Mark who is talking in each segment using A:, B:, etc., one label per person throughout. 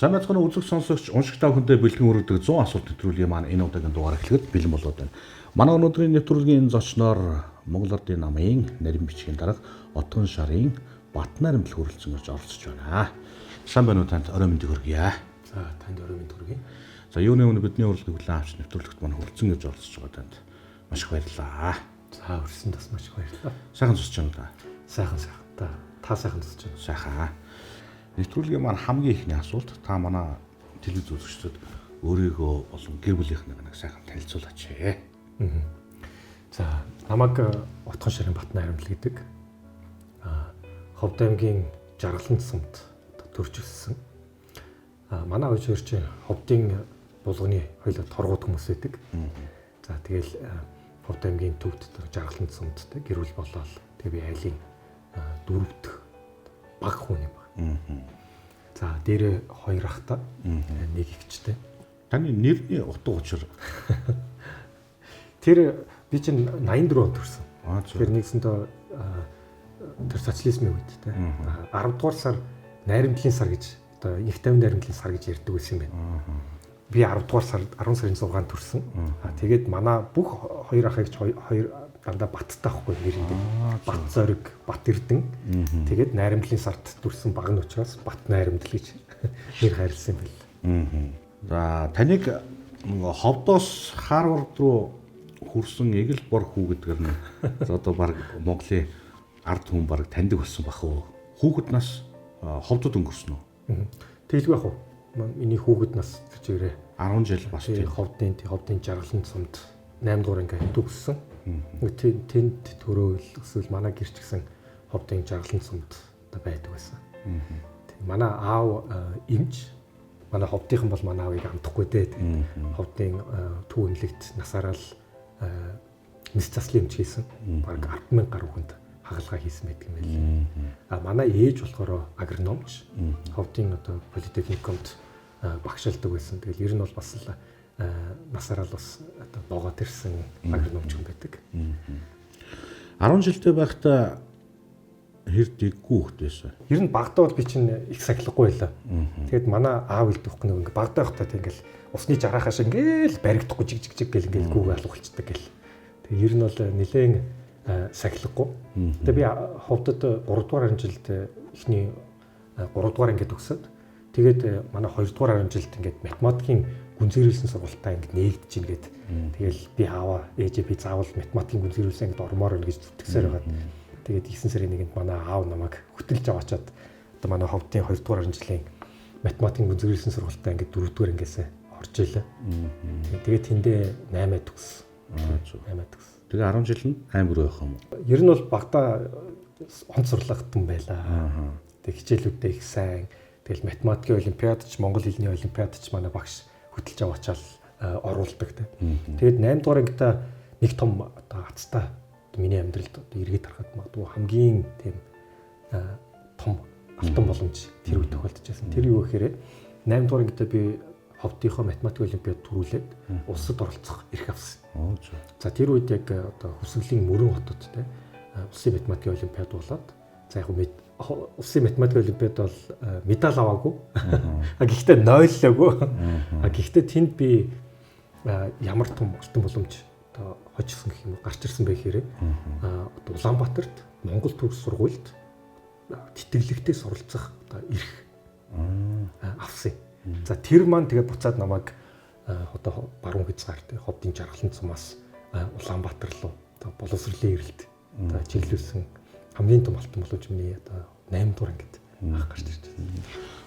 A: Сайн мэцхан үзэг сонсогч уншигч та бүхэндээ бэлтгэн өргөдөг 100 асуулт нэвтрүүлгийн маань энэ удаагийн дугаар эхлэхэд бэлэн болоод байна. Манай өнөөдрийн нэвтрүүлгийн зочноор Монгол Ардын намын нарийн бичгийн дарга Отгон шарын Батнайрамбал хүрэлцэн ирж оролцож байна. Сайн байна уу танд орой мэндийг хүргье.
B: За танд орой мэнд хүргэе.
A: За юуны өмнө бидний урилгыг хүлээн авч нэвтрүүлэгт маань хүрэлцэн ирж оролцож байгаа танд маш их баярлалаа.
B: За өрсөн бас маш их баярлалаа.
A: Сайхан зусч байна да.
B: Сайхан. Та сайхан зусч байна.
A: Сайхан. Нэвтрүүлгийн маань хамгийн ихний асуулт та манай телевиз үзэгчдод өөрийгөө болон гэр бүлийнхнийг нэг сайхан танилцуулаач.
B: За намайг Отгон шарын Батнайрамбал гэдэг. Ховд аймгийн Жаргалан сумд төрж өссөн. Манай ээж хоёр чинь Ховдын булганы хоёулаа торгууд хүмүүс байдаг. За тэгэл Ховд аймгийн төвд Жаргалан сумд гэр бүл болоод тэгээ би айлын дөрөвдөх баг хүн юм байна. За дээр хоёр ахтай, нэг эгчтэй.
A: Таны нэрний утга учир
B: тэр би чинь 84 онд төрсөн.
A: Тэр
B: нэгсэндээ тэр социализмын үед те 10 дугаар сар найрамдлын сар гэж одоо их тавин найрамдлын сар гэж ярьдаг байсан юм байна. Би 10 дугаар сар 10 сарын 6-нд төрсөн. Тэгээд манай бүх хоёр ах эгч хоёр дандаа Баттай ахгүй нэрэндээ. Бат зориг, Бат Эрдэн. Тэгээд найрамдлын сард төрсэн баг нь учраас Батнайрамбал гэж нэр хайрласан юм байна.
A: За таныг Ховдоос Харвард руу хүрсэн Эгэл бор хүү гэдгээр нь одоо баг Монголын ард хүн баг таньдаг болсон бах уу? Хүүхэд нас Ховдод өнгөрсөн үү?
B: Тэгэлгүй ах уу. Миний хүүхэд нас гэж ирээ.
A: 10 жил бас тийм
B: Ховдын Жаргалан сумд 8 дугаар анги төгссөн. Тэнд төрөөл эсвэл манай гэрч гэсэн Ховдын Жаргалан сумд байдаг байсан. Манай аав эмч манай Ховдынхан бол манай аавыг амтахгүй дээ. Ховдын түүнлэгт насаараа л мэс заслын эмч хийсэн. Бараг 10,000 гаруй хүнд хагалгаа хийсэн байдаг юм байна. Манай ээж болохоор агрономч. Ховдын одоо политехникумд багшилдаг байсан. Тэгэл ер нь бол бас л насаараа л бас одоо богоод ирсэн агрономч хүн байдаг.
A: 10 жилдээ байхдаа хэр дэггүй хөхтэйсэн.
B: Ер нь багтаа бол би чинь их сахилахгүй байлаа. Тэгээд манай аав хэлдэг хөөх нэг ингээ багтаа байхдаа тийм ингээл усны жарахаш ингээл баригдахгүй жиг гэл ингээл гүүгээ алуулчихдаг гэл. Тэгээд ер нь бол нэлээд сахилахгүй. Тэгээд би Ховдод 3 дугаар жилд эхний 3 дугаар ингээд төгсөөд тэгээд манай 2 дугаар жилд ингээд математикийн гүнзгийрүүлсэн сургалтаа ингээд нээгдэж ингээд тэгэл би аваа ээжээ би заавал математикийн гүнзгийрүүлсэн ингээд ормоор байна гэж зүтгэсээр байгаа. Тэгээд 9 сарын 1-нд манай аав намайг хөтөлж аваачаад одоо манай Ховдын 2 дугаар жилийн математикийн гүнзгийрүүлсэн сургалтаа ингээд 4 дугаар ангиасаа орж ийлээ. Тэгээд тэндээ 8 төгс. 8 төгс.
A: Тэгээ 10 жил нь аймаг руу явах юм уу?
B: Ер нь бол багтаа онц сурлагтан байлаа. Тэг хичээлүүдээ их сайн. Тэгэл математикийн олимпиадч, монгол хэлний олимпиадч манай багш хөтөлж аваачаал оруулдаг. Тэгээд 8 дугаар ангидаа нэг том одоо хацтай миний амьдралд одоо эргээд харахад магадгүй хамгийн тийм том алтан боломж тэр үед тохиолдож байсан. Тэр юу гэхээр 8 дугаар ангидаа би Ховдынхоо математик олимпиад төрүүлээд улсад оролцох эрх авсан. За тэр үед яг одоо Хүсгэлийн мөрөн хотод те улсын математик олимпиад болоод за яг улсын математик олимпиад бол медаль аваагүй. Гэхдээ нойллоогүй. Гэхдээ тэнд би ямар том алтан боломж одоо хожсон гэх юм уу гарч ирсэн байх хэрэг. Одоо Улаанбаатарт Монгол төгс сургуульд тэтгэлэгтээ суралцах одоо эрх авсан. За тэр маань тэгээ буцаад намайг одоо баруун хязгаар тэ Ховдын Жаргалан сумаас Улаанбаатар руу одоо боловсролын эрэлт одоо чиглүүлсэн хамгийн том алтан боломж миний одоо 8 дугаар ангид анх гарч ирж байна.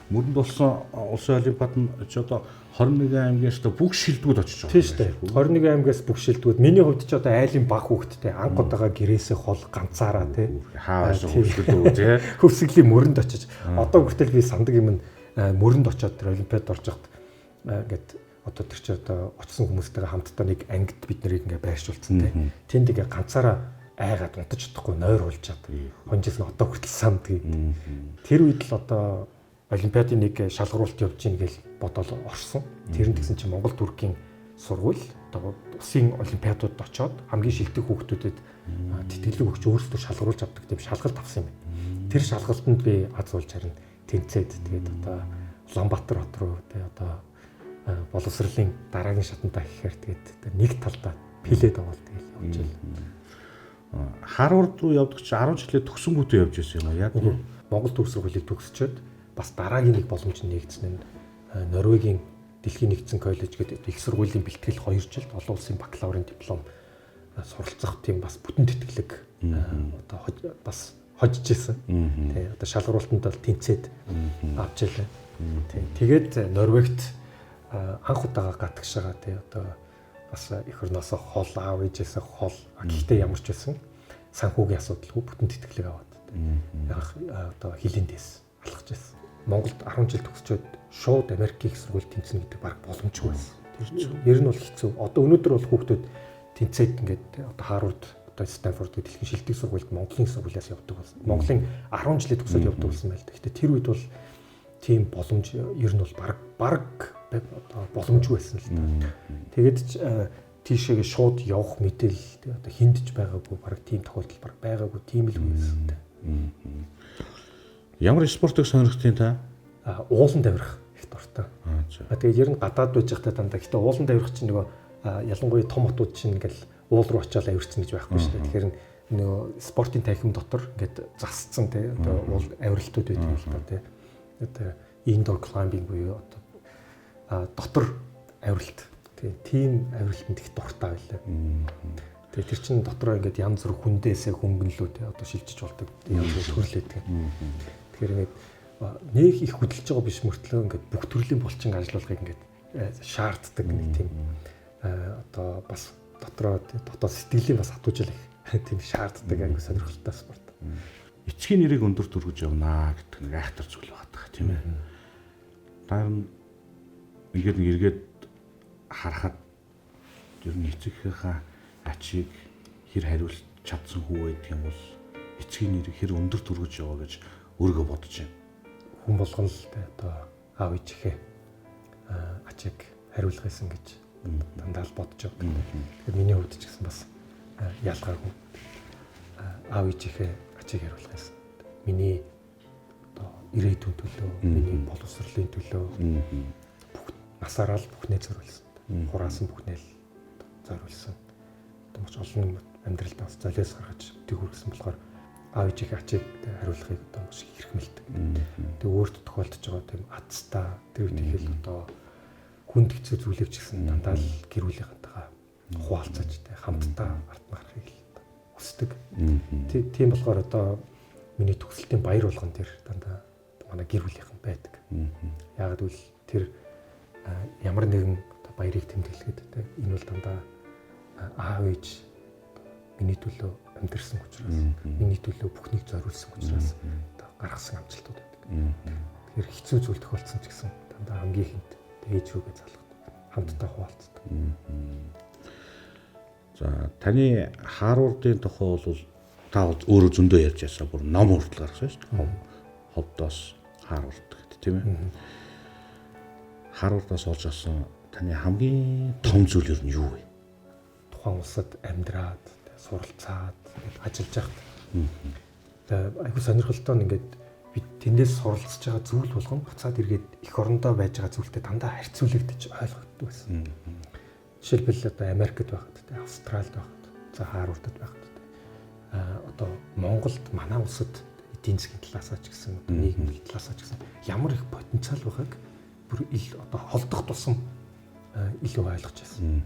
A: Мөрөнд болсон улсын олимпиад нь ч одоо 21 аймгийн ч бүх шилдэгүүд очиж байгаа.
B: Тийм шүү дээ. 21 аймгаас бүх шилдэгүүд. Миний хувьд ч одоо айлын баг хүүхэдтэй анхудаага гэрээсээ хол ганцаараа тий.
A: Хааш хөвсгөлөө тий.
B: Хөвсгөлийн мөрөнд очиж одоо хүртэл би сандаг юм мөрөнд очиод тэр олимпиад орж хат ингээд одоо тэр чи одоо очсон хүмүүстэйгээ хамтдаа нэг ангид бид нарыг ингээ байршуулсан тий. Тэнд ингээ ганцаараа айгаад унтаж чадахгүй нойр уулчаад хонжээс нь одоо хүртэл сандгийг. Тэр үед л одоо олимпиадын нэг шалгаруулалт явж гин гэж бодоод орсон. Тэр нь гэсэн чинь Монгол Туркийн сургууль одоо улсын олимпиадууд очоод хамгийн шилдэг хүүхдүүдэд тэтгэлэг өгч өөрсдөө шалгаруулж авдаг тийм шалгалт авсан юм байна. Тэр шалгалтанд би аз уулж харна тэнцээд тэгээд одоо Улаанбаатар хот руу тий одоо боловсролын дараагийн шатантаа гэхээр тэгээд нэг талдаа пилээ даваал тэгэл явж байна.
A: Харвард руу явдаг чи 10 жилээ төгсөнгүүтээ явж байсан юм аа яг.
B: Монгол төгс сургуулийг төгсчөөд бас дараагийн нэг боломж нэгдсэн нь Норвегийн Дэлхийн нэгдсэн коллеж гэдэг их сургуулийн бэлтгэл 2 жилд олон улсын бакалаврын диплом суралцах тийм бас бүтэн тэтгэлэг одоо бас хожиж исэн. Тий одоо шалгуултанд бол тэнцээд авч ялаа. Тэгээд Норвегт анх удаага гатгшаага тий одоо бас эх орноос хол аав ээжээс хол гэхдээ ямар ч байсан санхүүгийн асуудалгүй бүтэн тэтгэлэг аваад одоо хилийн дэс алхаж байсан. Монголд 10 жил төгсчөөд шууд Америкийн их сургууль тэнцэнэ гэдэг баг боломжгүй байсан. Ер нь бол хэцүү. Одоо өнөөдөр бол хүүхдүүд тэнцээд ингээд одоо Харвард, одоо Стэнфорд гэх дэлхийн шилдэг сургуульд Монголын сургуулиас явдаг болсон. Монголын 10 жилийн төгсөөд явдаг болсон байл. Гэхдээ тэр үед бол тийм боломж ер нь бол баг одоо боломжгүй байсан л да. Тэгээд тийшээгээ шууд явах мэдээлэл одоо хиндж байгаагүй баг тийм тохиолдол баг байгаагүй тийм л байсан.
A: Ямар спортыг сонирхтын та?
B: Уулан давирах их дуртай. Тэгээд ер нь гадаад байж байхдаа дандаа гэхдээ уулан давирах чинь нөгөө ялангуяа том хотууд чинь ингээл уул руу очиад авирцсан гэж байхгүй шүү дээ. Тэгэхээр нөгөө спортын танхим дотор ингээд засцсан тий одоо уул авиралтууд байдаг л та тий. Одоо indoor climbing буюу одоо дотор авиралт. Тийм авиралтанд их дуртай байлаа. Тэгээ тэр чинь дотроо ингээд янз бүр хүндээсээ хөнгөнлөө тий одоо шилжиж болдог янз бүр төрлөөд. Тэгэхээр ингээд нэг их хөдөлж байгаа биш мөртлөө ингээд бүх төрлийн булчин ажиллуулгыг ингээд шаарддаг нэг тийм одоо бас дотроо сэтгэлийн бас хатуужил их тийм шаарддаг аюу сонирхолтой спорт.
A: Эцгийн нэрийг өндөр төргөж явнаа гэдэг нэг айхтар зүйл байдаг тийм ээ. Дараа нь ингээд эргээд харахад ер нь эцэгийнхээ ачийг хэр хариулж чадсан хүү байдаг юм бол эцгийн нэрийг хэр өндөр төргөж яваа гэж өөрийгөө бодож байна.
B: Хүн болгон л одоо аав ээжийнхээ ачийг хариулах гэсэн гэж дандаа л бодож байгаа. Тэгэхээр миний хувьд ч гэсэн бас ялгаагүй аав ээжийнхээ ачийг хариулах гэсэн. Миний одоо ирээдүйн төлөө, миний боловсролын төлөө бүх насаараа л бүхнээ зориулсан. Хураасан бүхнээ л зориулсан. Одоо маш олон амьдралд бас золиос гаргаж төгөрсөн болохоор аав ээжийнхээ ачийг хариулахыг одоо маш хэрхмэлдэг. Тэгээ өөрт тохиолдож байгаа тийм азтаа тэр үед ихэл одоо хүнд хэцүү зүйлийг ч гэсэн дандаа л гэр бүлийнхэнтэйгээ хуваалцаж хамтдаа ард марахыг хүсдэг. Тийм болохоор одоо миний төгсөлтийн баяр болгон тэр дандаа манай гэр бүлийнхэн байдаг. Яг гэвэл тэр ямар нэгэн баярыг тэмдэглэхэд энэ бол дандаа аав ээж миний төлөө амьдэрсэн учраас миний төлөө бүхнийг зориулсан учраас гаргасан амжилтууд байдаг. Тэгэхээр хэцүү зүйл тохиолдсон ч гэсэн дандаа хамгийн ихэнд ээж рүүгээ залгах хамтдаа хуваалцдаг.
A: За таны Харвардын тухай бол та өөрөө зөндөө ярьж ясаа бүр ном хүртэл гаргасан шүү дээ. Ховдоос Харвард гэдэг тийм ээ. Харвардаас олж авсан таны хамгийн том зүйл юу юу вэ?
B: Тухайн улсад амьдраад суралцаад ажиллаж байхад айгүй сонирхолтой нь ингээд бид тэндээс суралцж байгаа зүйл болгон буцаад эргээд эх орондоо байж байгаа зүйлтэй дандаа харьцуулагдаж ойлгогддог байсан. Жишээлбэл одоо Америкт байхад, Австралид байхад, за Харвардд байхад одоо Монголд манай улсад эдийн засгийн талаасаа ч гэсэн нийгмийн талаасаа ч гэсэн ямар их потенциал байгааг бүр одоо холдох тусам илүү ойлгож байсан.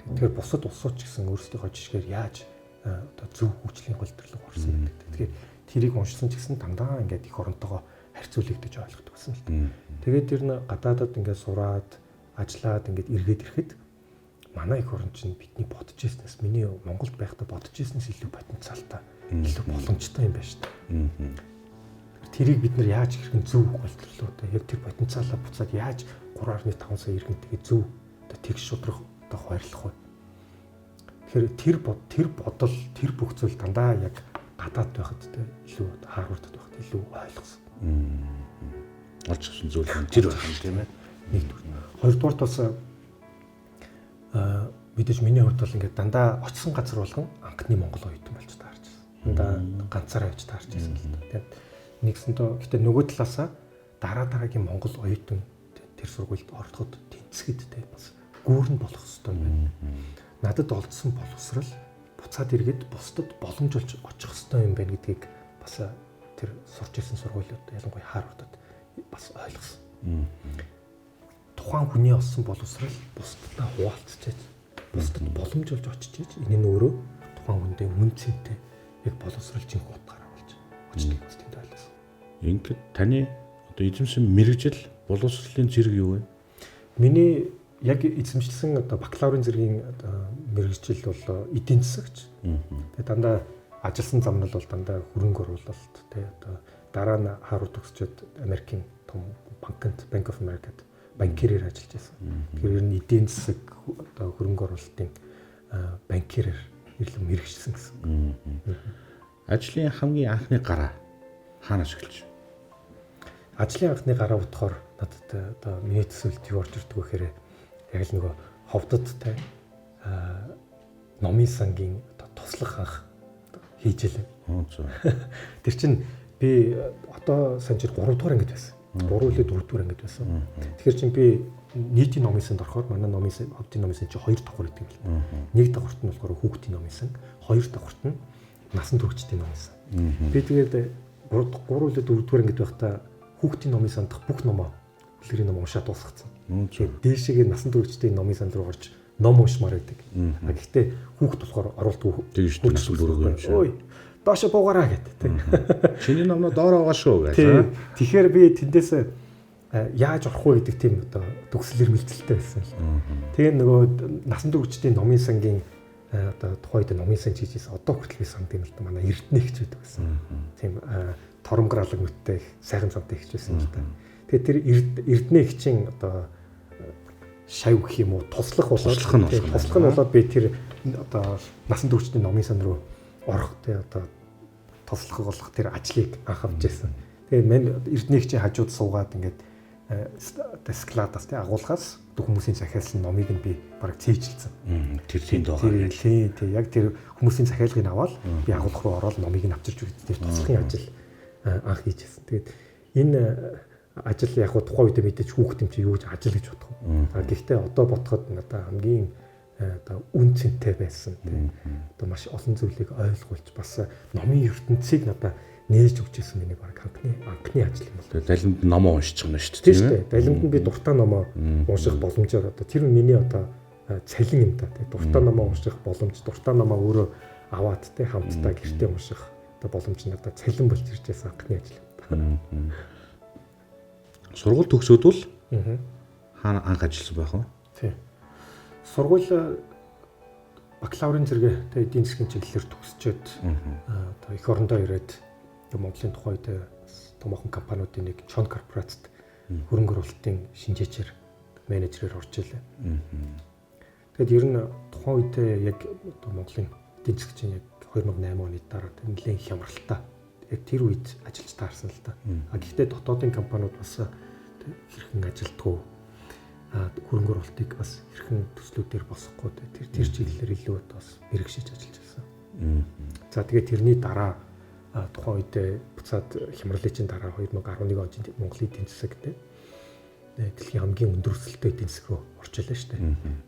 B: Тэгэхээр бусад улсууд ч гэсэн өөрсдийнхөө жишгээр яаж одоо зөв хөгжлийн голдролог орсон байдаг. Тэгэхээр тэрийг уншсан ч гэсэн дандаа ингээд эх оронтойгоо харьцуулагдаж ойлгодог байсан л та. Тэгээд тэр нь гадаадад ингээд сураад, ажиллаад ингээд эргээд ирэхэд манай эх орон чинь бидний бодож ирснээс миний Монголд байхдаа бодож ирснээс илүү потенциалтай, илүү боломжтой юм байна шүү дээ. Тэрийг бид нар яаж хэрхэн зөв голдролоо одоо яг тэр потенциалаа буцаад яаж 3.5 сая иргэнтэйгээ зөв одоо тэгш шудрах одоо хуваарлах вэ? Тэгэхээр тэр бодол, тэр бүх зүйл дандаа яг гадаад байхад илүү Харвардд байхад илүү ойлгосон.
A: Олж авсан зүйл нь тэр байна тийм ээ.
B: Нэгдүгээр. Хоёрдугаар бас мэдээж миний хувьд бол ингээд дандаа очисон газар болгон анхны Монгол оюутан болж таарч байсан. Дандаа ганцаараа явж таарч байсан л да. Тэгээд нэгсэндээ гэтээ нөгөө талаасаа дараагийн Монгол оюутан тэр сургуульд ороход тэнцэхэд те бас гүүрэн болох хэрэгтэй юм байна. Надад олдсон боловсрал буцаад эргээд бусдад боломж олж очих хэрэгтэй юм байна гэдгийг бас тэр сурч ирсэн сургуулиуд ялангуяа Харвардад бас ойлгосон. Тухайн хүний олсон боловсрал бусдад хуваалцчихэж бусдад боломж олж очиж энэ нь өөрөө тухайн хүндээ үн цэнтэй яг боловсрал жинхэнэ утгаараа болж очдгийг бас тэнд ойлгосон.
A: Ингээд таны одоо эзэмсэн мэрэгжил боловсролын зэрэг юу вэ?
B: Миний яг эзэмшилсэн одоо бакалаврын зэргийн мэрэгжил бол эдийн засагч. Тэгээ дандаа ажилласан зам нь бол дандаа хөрөнгө оруулалт тэгээ одоо дараа нь Харвард төгсчөөд Америкийн том банкнд Bank of America-д банкирээр ажиллаж байсан. Тэгэхээр ер нь эдийн засаг одоо хөрөнгө оруулалтын банкирээр ирлэн мэрэгчсэн гэсэн.
A: Ажлын хамгийн анхны гараа хаанаас эхэлж?
B: Ажлын анхны гараа бодохоор надад одоо миний төсөөлт юу орж ирдэг вэ гэхээр яг л нөгөө ховдодтай номын сангийн одоо туслах анх хийж илээ. Тэр чинь би одоо санжир 3 дугаар ангид байсан. 3 үлээ 4 дугаар ангид байсан. Тэгэхээр чинь би нийтийн номын санд орохоор манай номын сан ховдын номын сан чи 2 давхар гэдэг юм л. Нэг давхарт нь болохоор хүүхдийн номын сан, 2 давхарт нь насан туршидчдын номын сан. Би тэгээд 3 үлээ 4 дугаар ангид байхдаа хүүхдийн номын санд бүх номоо үлгэрийн ном уншаад дуусгацсан. Тэгээд дээшээгээ насан туршидчдын номын санд руу орж ном уншмаар байдаг. Гэхдээ хүүхд болохоор оруулдаг.
A: Тэгж насан туршид юм шиг.
B: Ой, доошо буугараа гэдэг.
A: Чиний номноо доор байгаа шүү гэж.
B: Тэгэхээр би тэндээс яаж орох вэ гэдэг тийм одоо төгсөл эрмэлзэлтэй байсан л. Тэгээ нөгөө насан туршидчдын номын сангийн одоо тухайд номын сан чижээс одоо хүртэл би санд юм л да манай эрдэнэ гэж байдаг байсан. Тийм торомграалаг нүттэй сайхан цантай гэж байсан л да. Тэгээ тэр эрдэнэ ихчин одоо шав гэх юм уу туслах нь болоод би тэр одоо насан туршидчдын номын сан руу орох тий одоо туслах болох тэр ажлыг анх авч байсан. Тэгээ мен эрдэнэ ихчин хажууд суугаад ингээд складаас тий агуулгаас хүмүүсийн захиалсан номыг нь би бараг цээжилсэн.
A: Тэр тийм байгаа.
B: Тий яг тэр хүмүүсийн захиалгыг аваад би агуулга руу ороод номыг нь авчирч өгдөг тэр туслахын ажил анх хийжсэн. Тэгээд энэ ажил яг тухайн үед мэдээж хүүхд юм чи юу гэж ажил гэж бодох юм. Гэхдээ одоо бодоход надад хамгийн одоо үн цэнтэй байсан тийм одоо маш олон зүйлийг ойлгуулж бас номын ертөнцийг надад нээж өгчээсэн миний баг анхны ажил юм бол.
A: Тэгээ далимд номоо уншиж байгаа шүү дээ.
B: Тийм үү? Далимд нь би дуртай номоо унших боломжоор одоо тэр миний одоо цалин юм да. Тэгээ дуртай номоо унших боломж, дуртай номоо өөрөө аваад тийм хамтдаа гэртээ унших одоо боломж надад цалин болж ирж байсан анхны ажил.
A: Сургууль төгсөөд бол хаана анх ажилласан байх вэ?
B: Тийм. Сургууль бакалаврын зэрэг тэгээ эдийн засгийн чиглэлээр төгсчөөд одоо эх орондоо ирээд Монголын тухайд томоохон компаниудын нэг Чон корпорацид хөрөнгө оруулалтын шинжээчээр менежерээр орж илээ. Тэгэд ер нь тухайн үед яг одоо Монголын эдийн засгийн яг 2008 оны дараа нэлээд хямралтай яг тэр үед ажиллаж таарсан л та. Гэхдээ дотоодын компаниуд бас хэрхэн ажилтгүй хөрөнгө оруулалтыг бас хэрхэн төслүүдээр босгохгүй тэр чиглэлээр илүү бас мэрэгшиж ажиллаж байсан. За тэгээд тэрний дараа тухайн үед буцаад хямралын чинь дараа 2011 онд Монголын эдийн засаг гэдэг дэлхийн хамгийн өндөр өсөлттэй эдийн засаг руу орж илээ шүү дээ.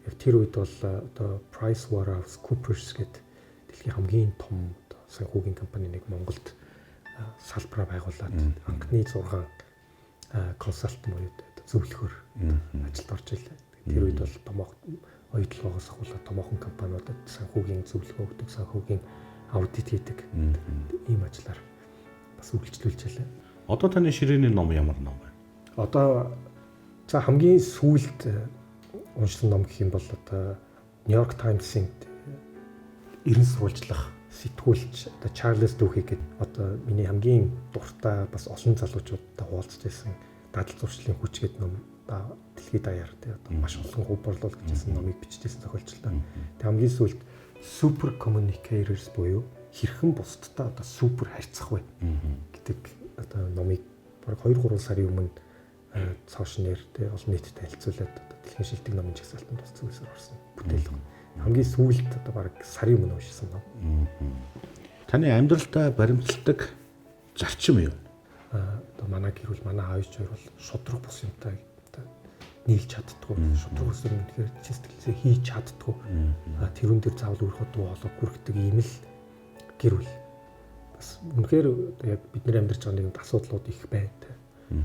B: Яг тэр үед бол одоо PricewaterhouseCoopers гэдэг дэлхийн хамгийн том санхүүгийн компани нэг Монголд салбараа байгуулад анхны 6 консалтинг буюу зөвлөхөр ажилд орж илээ. Тэр үед бол томоохон оюутлогоос ахуулаад томоохон компаниудад санхүүгийн зөвлөгөө өгдөг, санхүүгийн аудит хийдэг ийм ажлаар бас үргэлжлүүлж байлаа.
A: Одоо таны ширээний ном ямар ном вэ?
B: Одоо за хамгийн сүүлд уншсан ном гэх юм бол одоо Нью-Йорк Таймс-ийн эрен сурвалжлах сэтгүүлч одоо Чарльз Дүүхи гэдэг одоо миний хамгийн дуртай бас олон залуучуудтай хуваалцж байсан дадал зуршлын хүч гэдэг ном дэлхийд даяар тий одоо маш олон хөв борлуулж гэсэн номыг биччихсэн зохиолчлаа. Тэг хамгийн сүүлд Super Communicators буюу хэрхэн бусдтай одоо супер харьцах вэ гэдэг одоо номыг баг 2-3 сарын өмнө цоошнэр тий олон нийтэд танилцуулаад одоо дэлхийн шилдэг номын жагсаалтанд бас зүйлсээр орсон бүтээл. Хамгийн сүүлд одоо баг сарын өмнө уншсан ном.
A: Таны амьдралдаа баримталдаг зарчим юу?
B: одоо манай гэр бүл манай аав ээж хоёр бол шудраг бус юмтай одоо нийлж чаддгүй. Шудраг бус юм тэгэхээр чистэлсээ хийж чаддгүй. Тэрүүн дээр заавал өөрөө дуу хоолой хүрхдэг ийм л гэр бүл. Бас үнэхээр яг бидний амьдарч байгаа нэгэн асуудлууд их байна.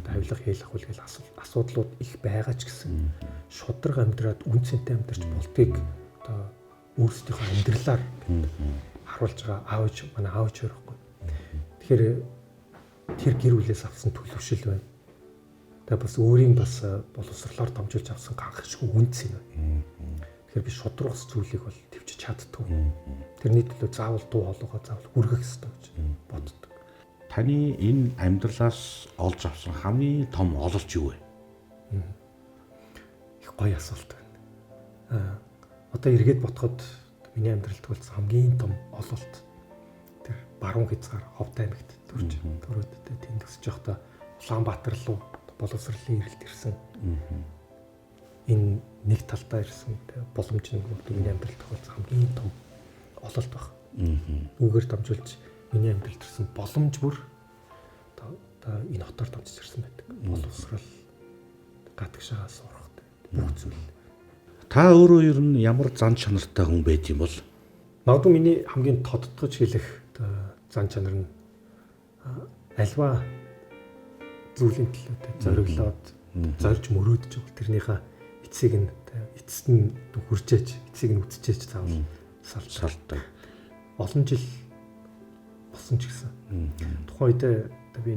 B: Тавилах хэлэх үл гэл асуудлууд их байгаа ч гэсэн шудраг амьдраад үн цэнтэй амьдарч болтгийг одоо өөрсдийнхөө амьдралаар харуулж байгаа манай аав ээж байхгүй. Тэгэхээр тэр гэр бүлээс авсан төлөвшил байна. Тэгээ бас өөрийн бас боловсрлоор дамжуулж авсан гахшгүй үнц юм байна. Тэгэхээр би шудрагс зүйлийг бол төвчж чаддгүй. Тэрний төлөө заавал дуу хоолойгоо заавал хүргэх ёстой гэж боддог.
A: Таны энэ амьдралаас олж авсан хамгийн том ололт юу вэ?
B: Их гоё асуулт байна. Одоо эргээд бодоход миний амьдралд тулсан хамгийн том ололт тэр баруун хязгаар Ховд аймагт төрөөдтэй тэнд өсөж явахдаа Улаанбаатар руу боловсролын ирэлт ирсэн. Энэ нэг талдаа ирсэн боломж нь миний амьдралд тулсан хамгийн том ололт баг. Үүгээр дамжуулж миний амьдралд ирсэн боломж бүр одоо энэ хотоор дамжиж ирсэн байдаг. Боловсрол гадагшаа сурах бүх зүйл.
A: Та өөрөө ер нь ямар зан чанартай хүн байд юм бол?
B: Магадгүй миний хамгийн тодтогч хэлэх зан чанар нь альва зүйлийн төлөө зориглоод зорж мөрөөдөж байгаа. Тэрнийхээ эцсийг нь эцэст нь хүрчээж эцсийг нь үтчээж заавал салдаг. Олон жил болсон ч гэсэн. Тухайн үед би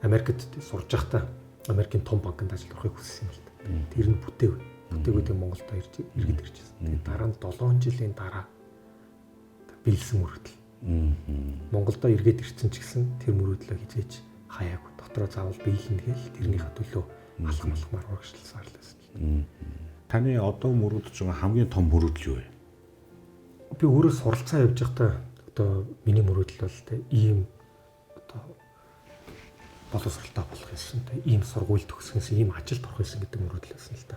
B: Америкт сурж байхдаа Америкийн том банкнд ажиллахыг хүссэн юм л да. Тэр нь бүтээгүүдээ Монголд иргэд иржсэн. Тэгээд дараа нь 7 жилийн дараа биелсэн мөрөгдөл. Монголдо иргэд ирсэн ч гэсэн тэр мөрөөдлөө хизээж хаяагүй. Дотроо заавал биелнэ гээл тэрнийхээ төлөө алхамлахмаар урагшлсаар л байсан.
A: Таны одоо мөрөөдөж байгаа хамгийн том мөрөөдөл юу вэ?
B: Би өөрөө суралцаа явж байхдаа одоо миний мөрөөдөл бол ийм одоо боловсралтай болох гэсэн. Ийм сургууль төгсгөнс ийм ажилд орох гэсэн гэдэг мөрөөдөл байсан л та.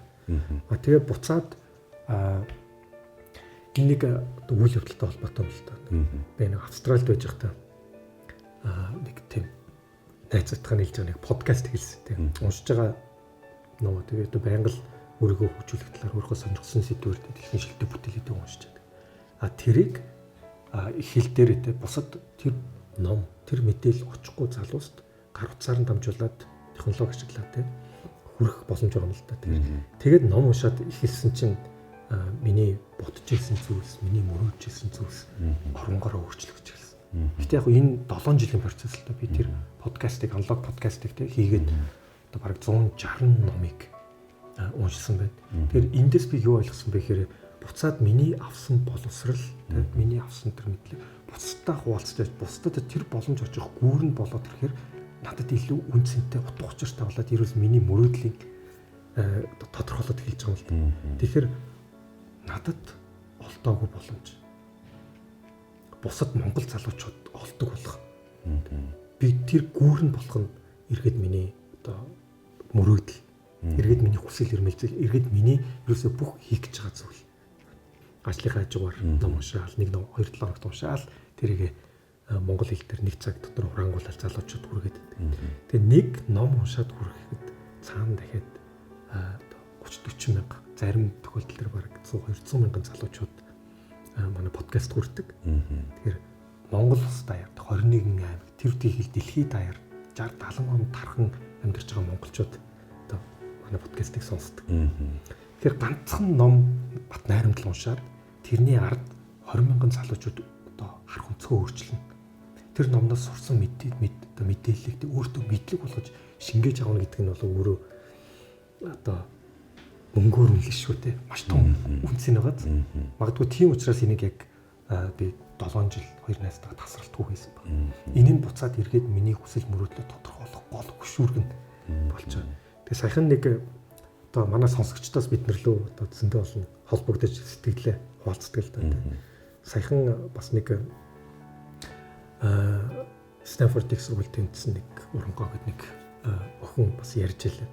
B: Тэгээ буцаад энийг үйл явдалтай холбоотой юм л та. Би нэг Австралид байж байхдаа нэг тийм найзтайгаа нийлж байгаа нэг подкаст хэлсэн. Уншиж байгаа нөө тэгээд байнга л өөрийгөө хөгжүүлэх талаар өөрийнхөө сонирхсан сэдвээр дэлхийн шилдэг бүтээлүүдийг уншиж байгаа. Тэрийг хэл дээр бусад тэр ном тэр мэдээлэл очихгүй залууст гар утсаар нь дамжуулаад технологи ашиглаад хүрэх боломж байгаа юм л да. Тэгээд ном уншаад ихэлсэн чинь миний бодож ирсэн зүйлс, миний мөрөөдж ирсэн зүйлс оронгороо өөрчлөгдөж ирсэн. Гэтэ яг энэ 7 жилийн процесс л да. Би тэр подкастыг, аналог подкастыг хийгээд одоо бараг 160 номыг уншсан байна. Тэгэхээр эндээс би юу ойлгосон бэ гэхээр буцаад миний авсан боловсрал, миний авсан тэр мэдлэг бусдаа хуваалцаж, бусдад тэр боломж очих гүүрэн болоод ирэхээр надад илүү үн цэнтэй утга учиртай болоод ерөөс миний мөрөөдлийг тодорхойлоод хэлж байгаа юм л да. Тэгэхээр надад олдоогүй боломж бусад монгол залуучууд олдог болох. Би тэр гүүрэн болох нь эргээд миний одоо мөрөөдөл, эргээд миний хүсэл эрмэлзэл, эргээд миний ерөөсөө бүх хийх гэж байгаа зүйл. Ажлынхаа хажуугаар ном уншаал, нэг ном 2-7 хоногт уншаал, тэрийг монгол хэл дээр нэг цаг дотор хурангуулаад залуучууд хүргээд. Тэгээ нэг ном уншаад хүрэхэд цаана дахиад 30-40 мянга, зарим тохиолдол төр бараг 100-200 мянган залуучууд манай подкаст хүрдэг. Тэгэхээр Монгол улс даяар 21 аймаг, тэр хэл дэлхийд даяар 60-70 он тархан амьдарч байгаа монголчууд одоо манай подкастыг сонсдог. Тэгэхээр ганцхан ном бат найрамдал уншаад тэрний ард 20 мянган залуучууд одоо харах өнцгөө өөрчилнө. Тэр номноос сурсан мэдээллийг өөртөө мэдлэг болгож шингээж авах гэдэг нь бол өөрөө одоо мөнгөөр үнэлшгүй те маш том үнцэн байгааз. Магадгүй тийм учраас энийг яг би 7 жил 2 найзтайгаа тасралтгүй хийсэн байна. Энийг буцаад эргээд миний хүсэл мөрөөдлөө тодорхойлох гол хөшүүрэг нь болж байгаа. Тэгээ саяхан нэг одоо манай сонсогчдоос бид нар лөө одоо зөндөө олон холбогдож сэтгэлээ хуваалцдаг л да. Саяхан бас нэг Стэнфорд их сургуульд тэмцсэн нэг урангоо гэдэг нэг охин бас ярьж илээ.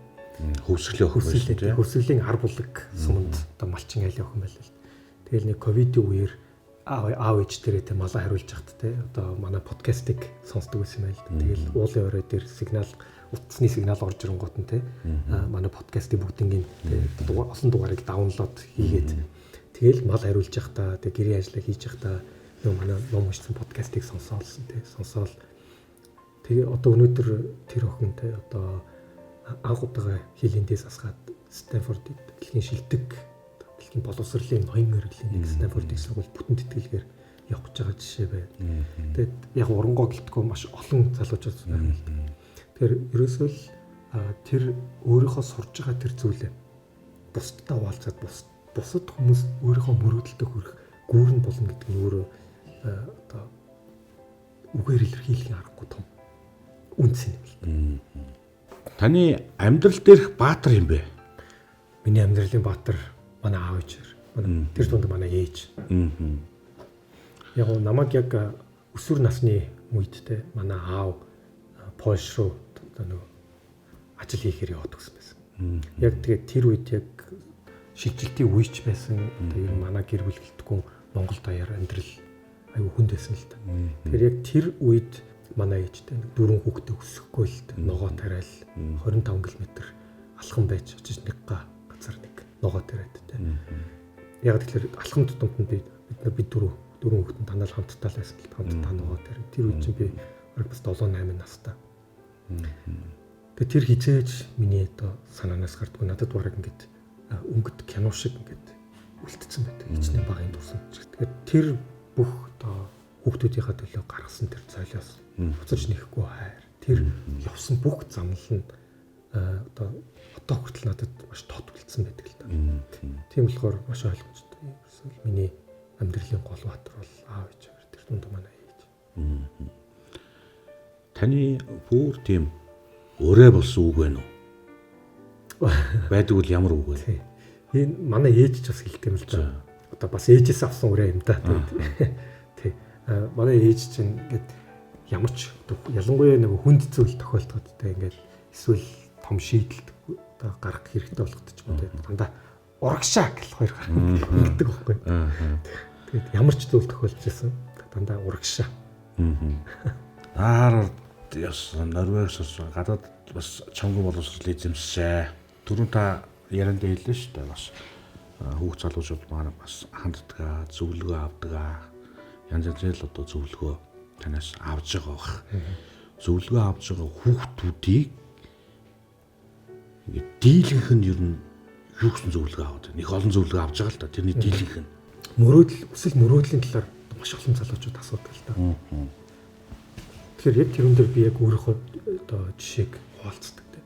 B: Хөвсгөлийн хар булаг суманд одоо малчин айлын охин байлаа л. Тэгэл нэг ковидын үеэр аав ээж дээрээ тэ малаа хариулж яхад тэ одоо манай подкастыг сонсдог байсан юм байл. Тэгэл уулын орой дээр сигнал утасны сигнал орж ирэнгуут нь тэ манай подкастыг бүгднийг тэ олон дугаарыг даунлоод хийгээд тэгэл мал хариулж яхад тэ гэрийн ажлаа хийж яхад манай ном уншсан подкастыг сонсоолсон тэ сонсоол тэгээ одоо өнөөдөр тэр охин тэ одоо анх удаа хилэндээс асгаад Стэнфорд дэлхийн шилдэг дэлхийн боловсролын ноён мэргэжлийн Стэнфорд их сургууль бүтэн тэтгэлгээр явах гэж байгаа жишээ байна. Тэгээд яг урангоо гэлтгөө маш олон залуучууд байна. Тэгэхээр ерөөсөө л тэр өөрийнхөө сурж байгаа тэр зүйлээ бусдад хуваалцаад бусад хүмүүс өөрийнхөө мөрөөдөлтөд хүрэх гүүрэн болно гэдэг нь өөрөө одоо үгээр илэрхийлэх аргагүй том үнц юм л.
A: Таны амьдрал дээрх баатар юм бэ?
B: Миний амьдралын баатар манай аав ээж. Тэр дунд манай ээж. Яг намайг яг өсвөр насны үедтэй манай аав Польш руу нөгөө ажил хийхээр яваад гэсэн байсан. Яг тэгээд тэр үед яг шилжилтийн үеч байсан. Тэгээд манай гэр бүл гэлтгүн Монгол даяар амьдрал аюу хүнд байсан л та. Тэгэхээр яг тэр үед манай ээжтэй 4 хүүхдээ өсөхгүй л ногоо тариал 25 км алхам байж очиж нэг газар нэг ногоо тариад тэ. Яг тэгэхээр алхам тутамд бид дөрөв хүүхэд нь танаа хамтдаа л байсан л хамтдаа ногоо тариад. Тэр үед чинь би бараг бас 7 8 настай. Тэгээ тэр хизээж миний одоо санаанаас гардгүй надад бараг ингээд өнгөт кино шиг ингээд үлдсэн байдаг. Хичнээн багын дурсан. Тэгэхээр тэр бүх одоо хүүхдүүдийнхаа төлөө гаргасан тэр цолиос буцаж нэхгүй хайр. Тэр явсан бүх замнал нь одоо хүртэл надад маш тод үлдсэн байдаг л да. Тийм болохоор маш ойлгомжтой. Ерөөсөө миний амьдралын гол баатар бол аав ээж хоёр. Тэр дунд манай ээж.
A: Таны бүр тийм өрөө болсон үг байна уу? Байдаг бол ямар үг вэ?
B: Энэ манай ээж ч бас хэлдэг юм л да. Одоо бас ээжээс авсан өрөө юм да. Тий. Манай ээж чинь ингээд ямар ч ялангуяа нэг хүнд зүйл тохиолдоход тэ ингээд эсвэл том шийдэлт одоо гарах хэрэгтэй болгоход ч юм уу дандаа урагшаа гэх хоёр хэлдэг байхгүй. Тэгээд ямар ч зүйл тохиолдож байсан дандаа урагшаа.
A: Аар яс Норвегиос гадаад бас чамгүй боловсрол эзэмшээ. Түрүүн та ярианд хэллээ шүү дээ бас хүүхд залуучууд маань бас ханддгаа, зөвлөгөө авдгаа. Янз янзын л одоо зөвлөгөө танаас авж байгаа бах. Зөвлөгөө авж байгаа хүүхдүүдийг ингээд дийлэнх нь ер нь юу гэсэн зөвлөгөө аваад байна. Их олон зөвлөгөө авж байгаа л да. Тэрний дийлэнх нь
B: мөрөөдлийн талаар маш олон залуучууд асуудаг л да. Тэгэхээр яг тэрүүн дээр би яг өөрийнхөө одоо жишээг хуваалцдаг те.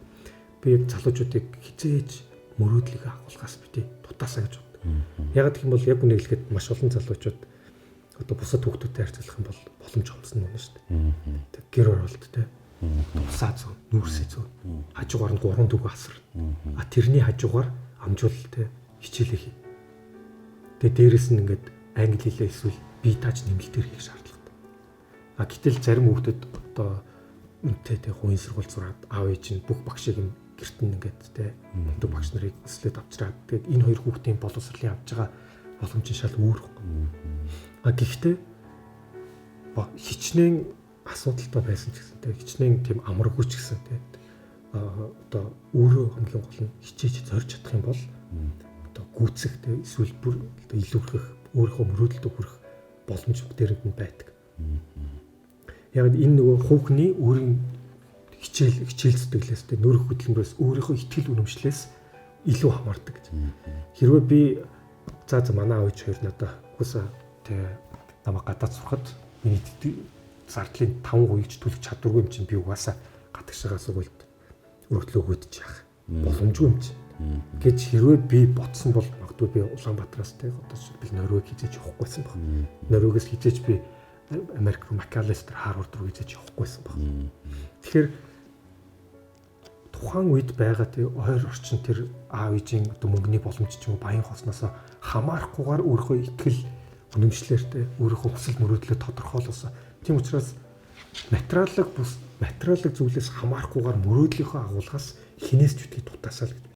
B: Би яг залуучуудыг хизээж мөрөөдлийг агуулгаас битээ дутаасаа гэж боддог. Яг гэх юм бол яг үнэ хэлэхэд маш олон залуучууд одоо бусад хүүхдүүдтэй харьцуулах юм бол боломж хомсон юм шүү дээ. Тэг гэр оролт те. Тусаа зүүн, нүүрсээ зүүн. Хажуугаар нь 3 дүүг асар. Тэрний хажуугаар амжуул те хичээлээ хий. Тэгээ дээрэс нь ингээд англи хэлээ эсвэл бие тааж нэмэлтээр хийх шаардлагатай. Гэтэл зарим хүүхдүүд одоо үнтэй те хувийн сургууль зураад аав ээж нь бүх багшийг нь гэрт нь ингээд те өндөр багш нарыг өслөд авчраад тэгээд энэ хоёр хүүхдийн боловсролын авж байгаа боломжийн шал өөр. Гэхдээ хичнээн асуудалтай байсан ч гэсэн те хичнээн тийм амаргүй ч гэсэн те одоо өөрөө хамгийн гол нь хичээж зорж чадах юм бол одоо гүйцэх те эсвэл бүр одоо илүүрхэх өөрийнхөө мөрөөдөлтөд хүрэх боломж дээрэнд нь байдаг. Яг энэ нөгөө хүүхний өөрийн хичээл зүтгэлээс те нөрөх хөдөлмөрөөс өөрийнхөө итгэл үнэмшлээс илүү хамаардаг гэж. Хэрвээ би за манай аав ээж хоёр надаа хүсээ те намайг гадаад сурахад миний зардлын 5% ч төлөх чадваргүй юм чинь би угаасаа гадагшаага сургуульд өргөдлөө өгөөдөж яах боломжгүй юм чинь гэж хэрвээ би ботсон бол магадгүй би Улаанбаатараас те одоо би Норвег хизээж явахгүйсэн баг. Норвегээс хизээж би Америк руу Макалестер Харвард руу хизээж явахгүйсэн баг. Тэгэхээр тухайн үед байгаа те ойр орчин тэр аав ээжийн одоо мөнгөний боломж ч юм уу баян хосноос хамаарахгүйгээр өөрийнхөө итгэл үнэмшлэр те өөрийнхөө хүсэл мөрөөдлөө тодорхойлсон. Тийм учраас материалын зүйлээс хамаарахгүйгээр мөрөөдлийнхөө агуулгаас хинээс ч үтгий дутаасаа л гэж.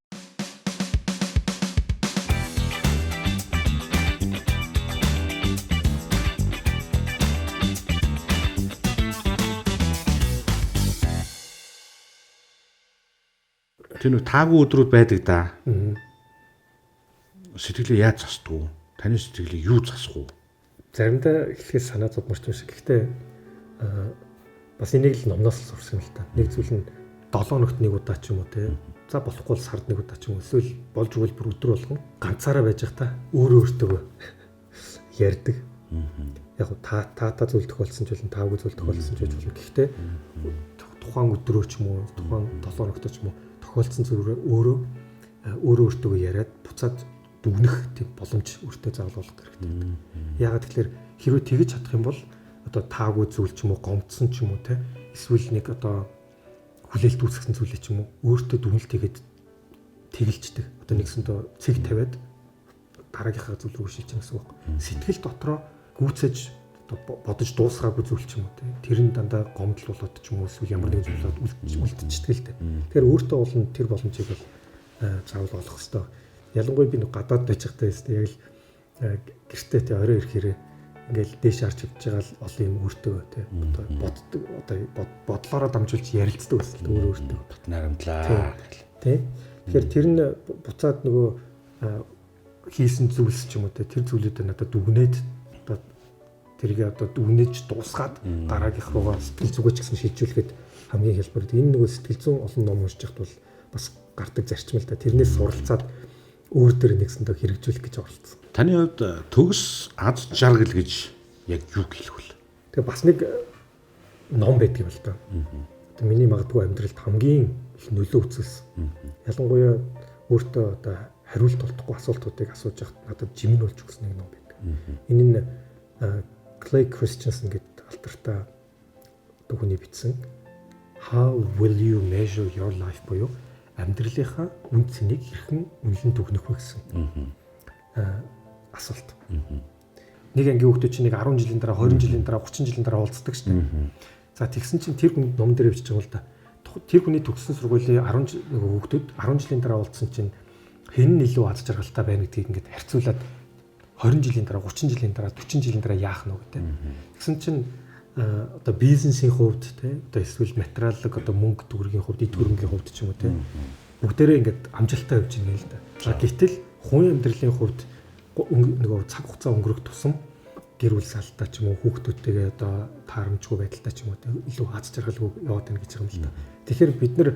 A: Тэр нэг таагүй өдрүүд байдаг да.
B: Аа.
A: Сэтгэлээ яаж засдаг вэ? Таны сэтгэлийг юу засах вэ?
B: Заримдаа эхлэхээс санаа зовморч юм шиг. Гэхдээ бас энийг л номноос л сурсан юм л та. Нэг зүйл нь 7 хоногт нэг удаа ч юм уу те. За болохгүй бол сард нэг удаа ч юм уу. Эсвэл болж өгвөл бүр өдөр болгон ганцаараа байж байхдаа өөртөө ярьдаг. Яг та зүйл тохиолдсон ч болно, таагүй зүйл тохиолдсон ч болно. Гэхдээ тухайн өдрөө ч юм уу, тухайн 7 хоногт ч юм уу тохиолдсон зүйлээ өөртөө яриад буцаад дүгнэх тийм боломж өөртөө заавал болгох хэрэгтэй. Яагаад тэгэхээр хэрвээ тэгж чадах юм бол одоо таагүй зүйл ч юм уу, гомдсон ч юм уу те эсвэл нэг одоо хүлээлт үүсгэсэн зүйлээ ч юм уу өөртөө дүгнэлт хийгээд тэгэлждэг. Одоо нэгсэндээ цэг тавиад дараагийнхаа зүйл рүү шилжих гэсэн үг. Сэтгэл дотроо гүйцэж бодож дуусгаагүй зүйл ч юм уу те тэр нь дандаа гомдол болоод ч юм уу эсвэл ямар нэгэн зүйл болоод үлдчихдэг л те. Тэгэхээр өөртөө болон тэр боломжийг бол заавал олох хэрэгтэй. Ялангуяа би нэг гадаад байж байхдаа яг л гэртээ те орой ирэхээр ингээл дээш харж явж байгаа л олон юм өөртөө те боддог одоо бодлороо дамжуулж ярилцдаг бас л өөртөө
A: нарамдлаа
B: те. Тэгэхээр тэр нь буцаад нөгөө хийсэн зүйлс ч юм уу те тэр зүйлүүдээ надад дүгнээд одоо тэргээ одоо дүгнэж дуусгаад дараагийнх руугаа сэтгэл зүгөөч гэсэн шийдвэрлэхэд хамгийн хэлбэр. Энэ нөгөө сэтгэл зүйн олон ном уншиж байхад бол бас гардаг зарчим л да. Тэрнээс суралцаад өөр дөр нэгсэндээ хэрэгжүүлэх гэж оролцсон.
A: Таны хувьд төгс аз жаргал гэж яг юу хэлэх вэ?
B: Тэгээ бас нэг ном байдаг юм л да. Одоо миний магадгүй амьдралд хамгийн их нөлөө үзүүлсэн. Ялангуяа өөртөө одоо хариулт олдохгүй асуултуудыг асууж яхад надад жимэн болж өгсөн нэг ном байдаг. Энэ нь Clay Christensen гэдэг алдартай түүхний бичсэн How will you measure your life буюу амьдралынхаа үн цэнийг хэрхэн үнэлэн дүгнэх вэ гэсэн асуулт. Нэг ангийн хүүхдүүд чинь нэг 10 жилийн дараа, 20 жилийн дараа, 30 жилийн дараа уулздаг шүү дээ. За тэгсэн чинь тэр хүн ном дээр бичиж байгаа л да. Тэр хүний төгссөн сургуулийн 10 хүүхдүүд 10 жилийн дараа уулзсан чинь хэн нь илүү аз жаргалтай байна гэдгийг ингээд харьцуулаад 20 жилийн дараа, 30 жилийн дараа, 40 жилийн дараа яах нь вэ гэдэг. Тэгсэн чинь одоо бизнесийн хувьд те одоо эсвэл материаллык одоо мөнгө төгрөгийн хувьд, эд хөрөнгийн хувьд ч юм уу те бүгдээрээ ингээд амжилттай явж байна л да. За гэтэл хувийн амьдралын хувьд нөгөө цаг хугацаа өнгөрөх тусам гэр бүл салдаа ч юм уу хүүхдүүдтэйгээ одоо таарамжгүй байдалтай ч юм уу те илүү аз жаргалгүй яваад байна гэж байгаа юм л да. Тэгэхээр бид нар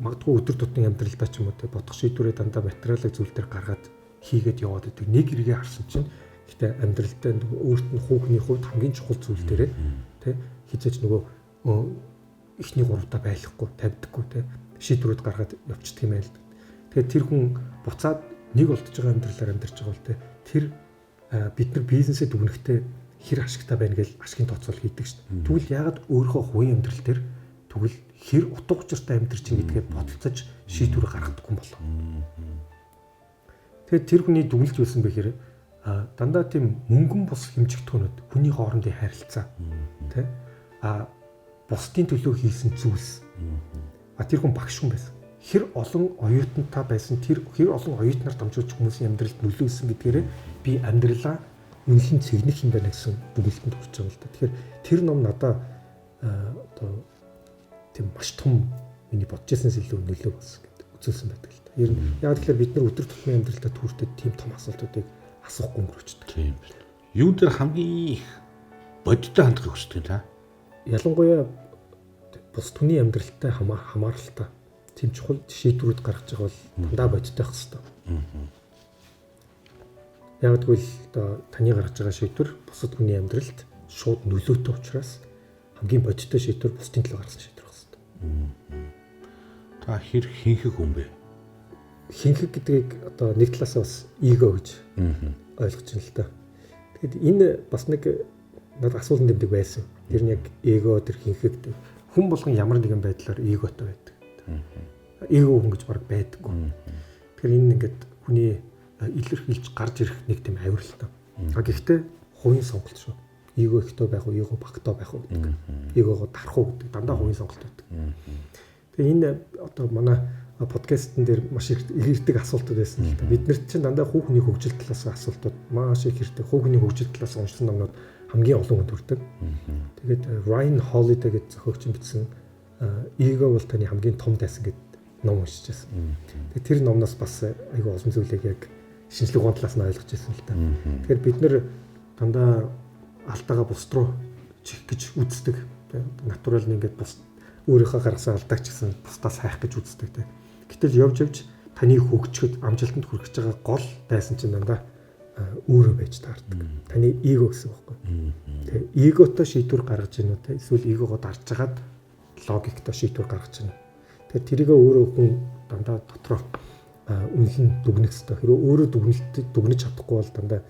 B: магадгүй өдөр тутмын амьдралдаа ч юм уу те бодох шийдвэрээ дандаа материалын зүйл дээр гаргаад хийгээд яваад байдаг. Нэг эргээ харсан чинь гэхдээ амьдралдаа өөрт нь хүүхний хувьд хамгийн чухал зүйл дээрээ тий хизээч нөгөө эхний гуравтаа байхгүй тавьдаггүй тий шийдвэрүүд гаргаад явчихдаг юм байл. Тэгэхээр тэр хүн буцаад нэг олдож байгаа амьдралаар амьдарч байгаа бол тий тэр бид нар бизнесээ дүгнэхдээ хэр ашигтай байна гэж ашигын тооцоол хийдэг шүү дээ. Тэгвэл яагаад өөрийнхөө хувийн амьдрал дээр тэгвэл хэр утга учиртай амьдрч ин гэдгээ бодолцож шийдвэр гаргадаг юм болов. Тэгэхээр тэр хүний дүгнэлт юусэн бэ гэхээр дандаа тийм мөнгөн бус хэмжигдэхүүнүүд хүний хоорондын харилцаа тий бусдын төлөө хийсэн зүйлс тэр хүн багш хүн байсан хэр олон оюутантай байсан тэр хэр олон оюутнаар дамжуулж хүмүүсийн амьдралд нөлөөлсөн гэдгээрээ би амьдралаа үнэлэн цэгнэх юм байна гэсэн дүгнэлтэнд хүрч байгаа л да. Тэгэхээр тэр ном надаа одоо тийм маш том миний бодож байснаас илүү нөлөө болсон гэдэг үзүүлсэн байдаг л да. Ер нь яг тэгэхээр бид нар өдөр тутмын амьдралдаа түүртэй тийм том асуултуудыг асуухгүй өнгөрөөчдөг.
A: Тийм байна. Юу дээр хамгийн их бодиттой хандхыг хүсдэг юм та?
B: Ялангуяа бус хүний амьдралтай хамааралтай тийм чухал шийдвэрүүд гаргаж байгаа бол дандаа бодиттой байх хэрэгтэй. Яг тэгвэл одоо таны гаргаж байгаа шийдвэр бусад хүний амьдралд шууд нөлөөтэй учраас хамгийн бодиттой шийдвэр бусдын төлөө гаргасан шийдвэр байх хэрэгтэй.
A: Та хэр хинхэг хүн бэ?
B: Хинхэг гэдгийг одоо нэг талаас бас эго гэж ойлгож байна л да. Тэгэхэд энэ бас нэг надад асуулт тэмдэг байсан. Тэр нь яг эго тэр хинхэг хүн болгон ямар нэгэн байдлаар эготой байдаг. Эго хүн гэж баг байдаггүй. Тэгэхээр энэ ингээд хүний илэрхийлж гарч ирэх нэг тийм авиралтай. Гэхдээ хувийн сонголт шүү. Эго ихтэй байх уу, эго багтай байх уу гэдэг. Эгого дарах уу гэдэг дандаа хувийн сонголт байдаг. Тэгээ энэ одоо манай подкастн дээр маш их ирдэг асуултууд байсан л да. Бид нарт чинь дандаа хүүхний хөгжил талаас асуултууд маш их ирдэг. Хүүхний хөгжил талаас уншсан номнууд хамгийн олон хүнд хүрдэг. Тэгээд Ryan Holiday гэдэг зохиогч бичсэн эго бол таны хамгийн том дайсан гэдэг ном уншиж байсан. Тэгээ тэр номноос бас айгүй олон зүйлийг яг шинжлэх ухааны талаас нь ойлгож байсан л та. Тэгэхээр бид нэр дандаа алдаага бусд руу чих гэж үздэг. Натурал нь ингээд бус өөрийнхөө гаргасан алдааг ч гэсэн бусдаас хайх гэж үздэг те. Гэтэл явж таны хөгжөхөд амжилтанд хүрэх гэж байгаа гол дайсан чинь дандаа өөрөө байж таардаг. Таны эго гэсэн үг байхгүй. Тэгээ эготой шийдвэр гаргаж ийн үү те. Эсвэл эгогоо дарж хагаад логиктой шийдвэр гаргаж ийн. Тэгэхээр тэрийг өөрөө хүн дандаа дотроо үнэн дүгнэх хэрэгтэй. Хэрэв өөрөө дүгнэж чадахгүй бол дандаа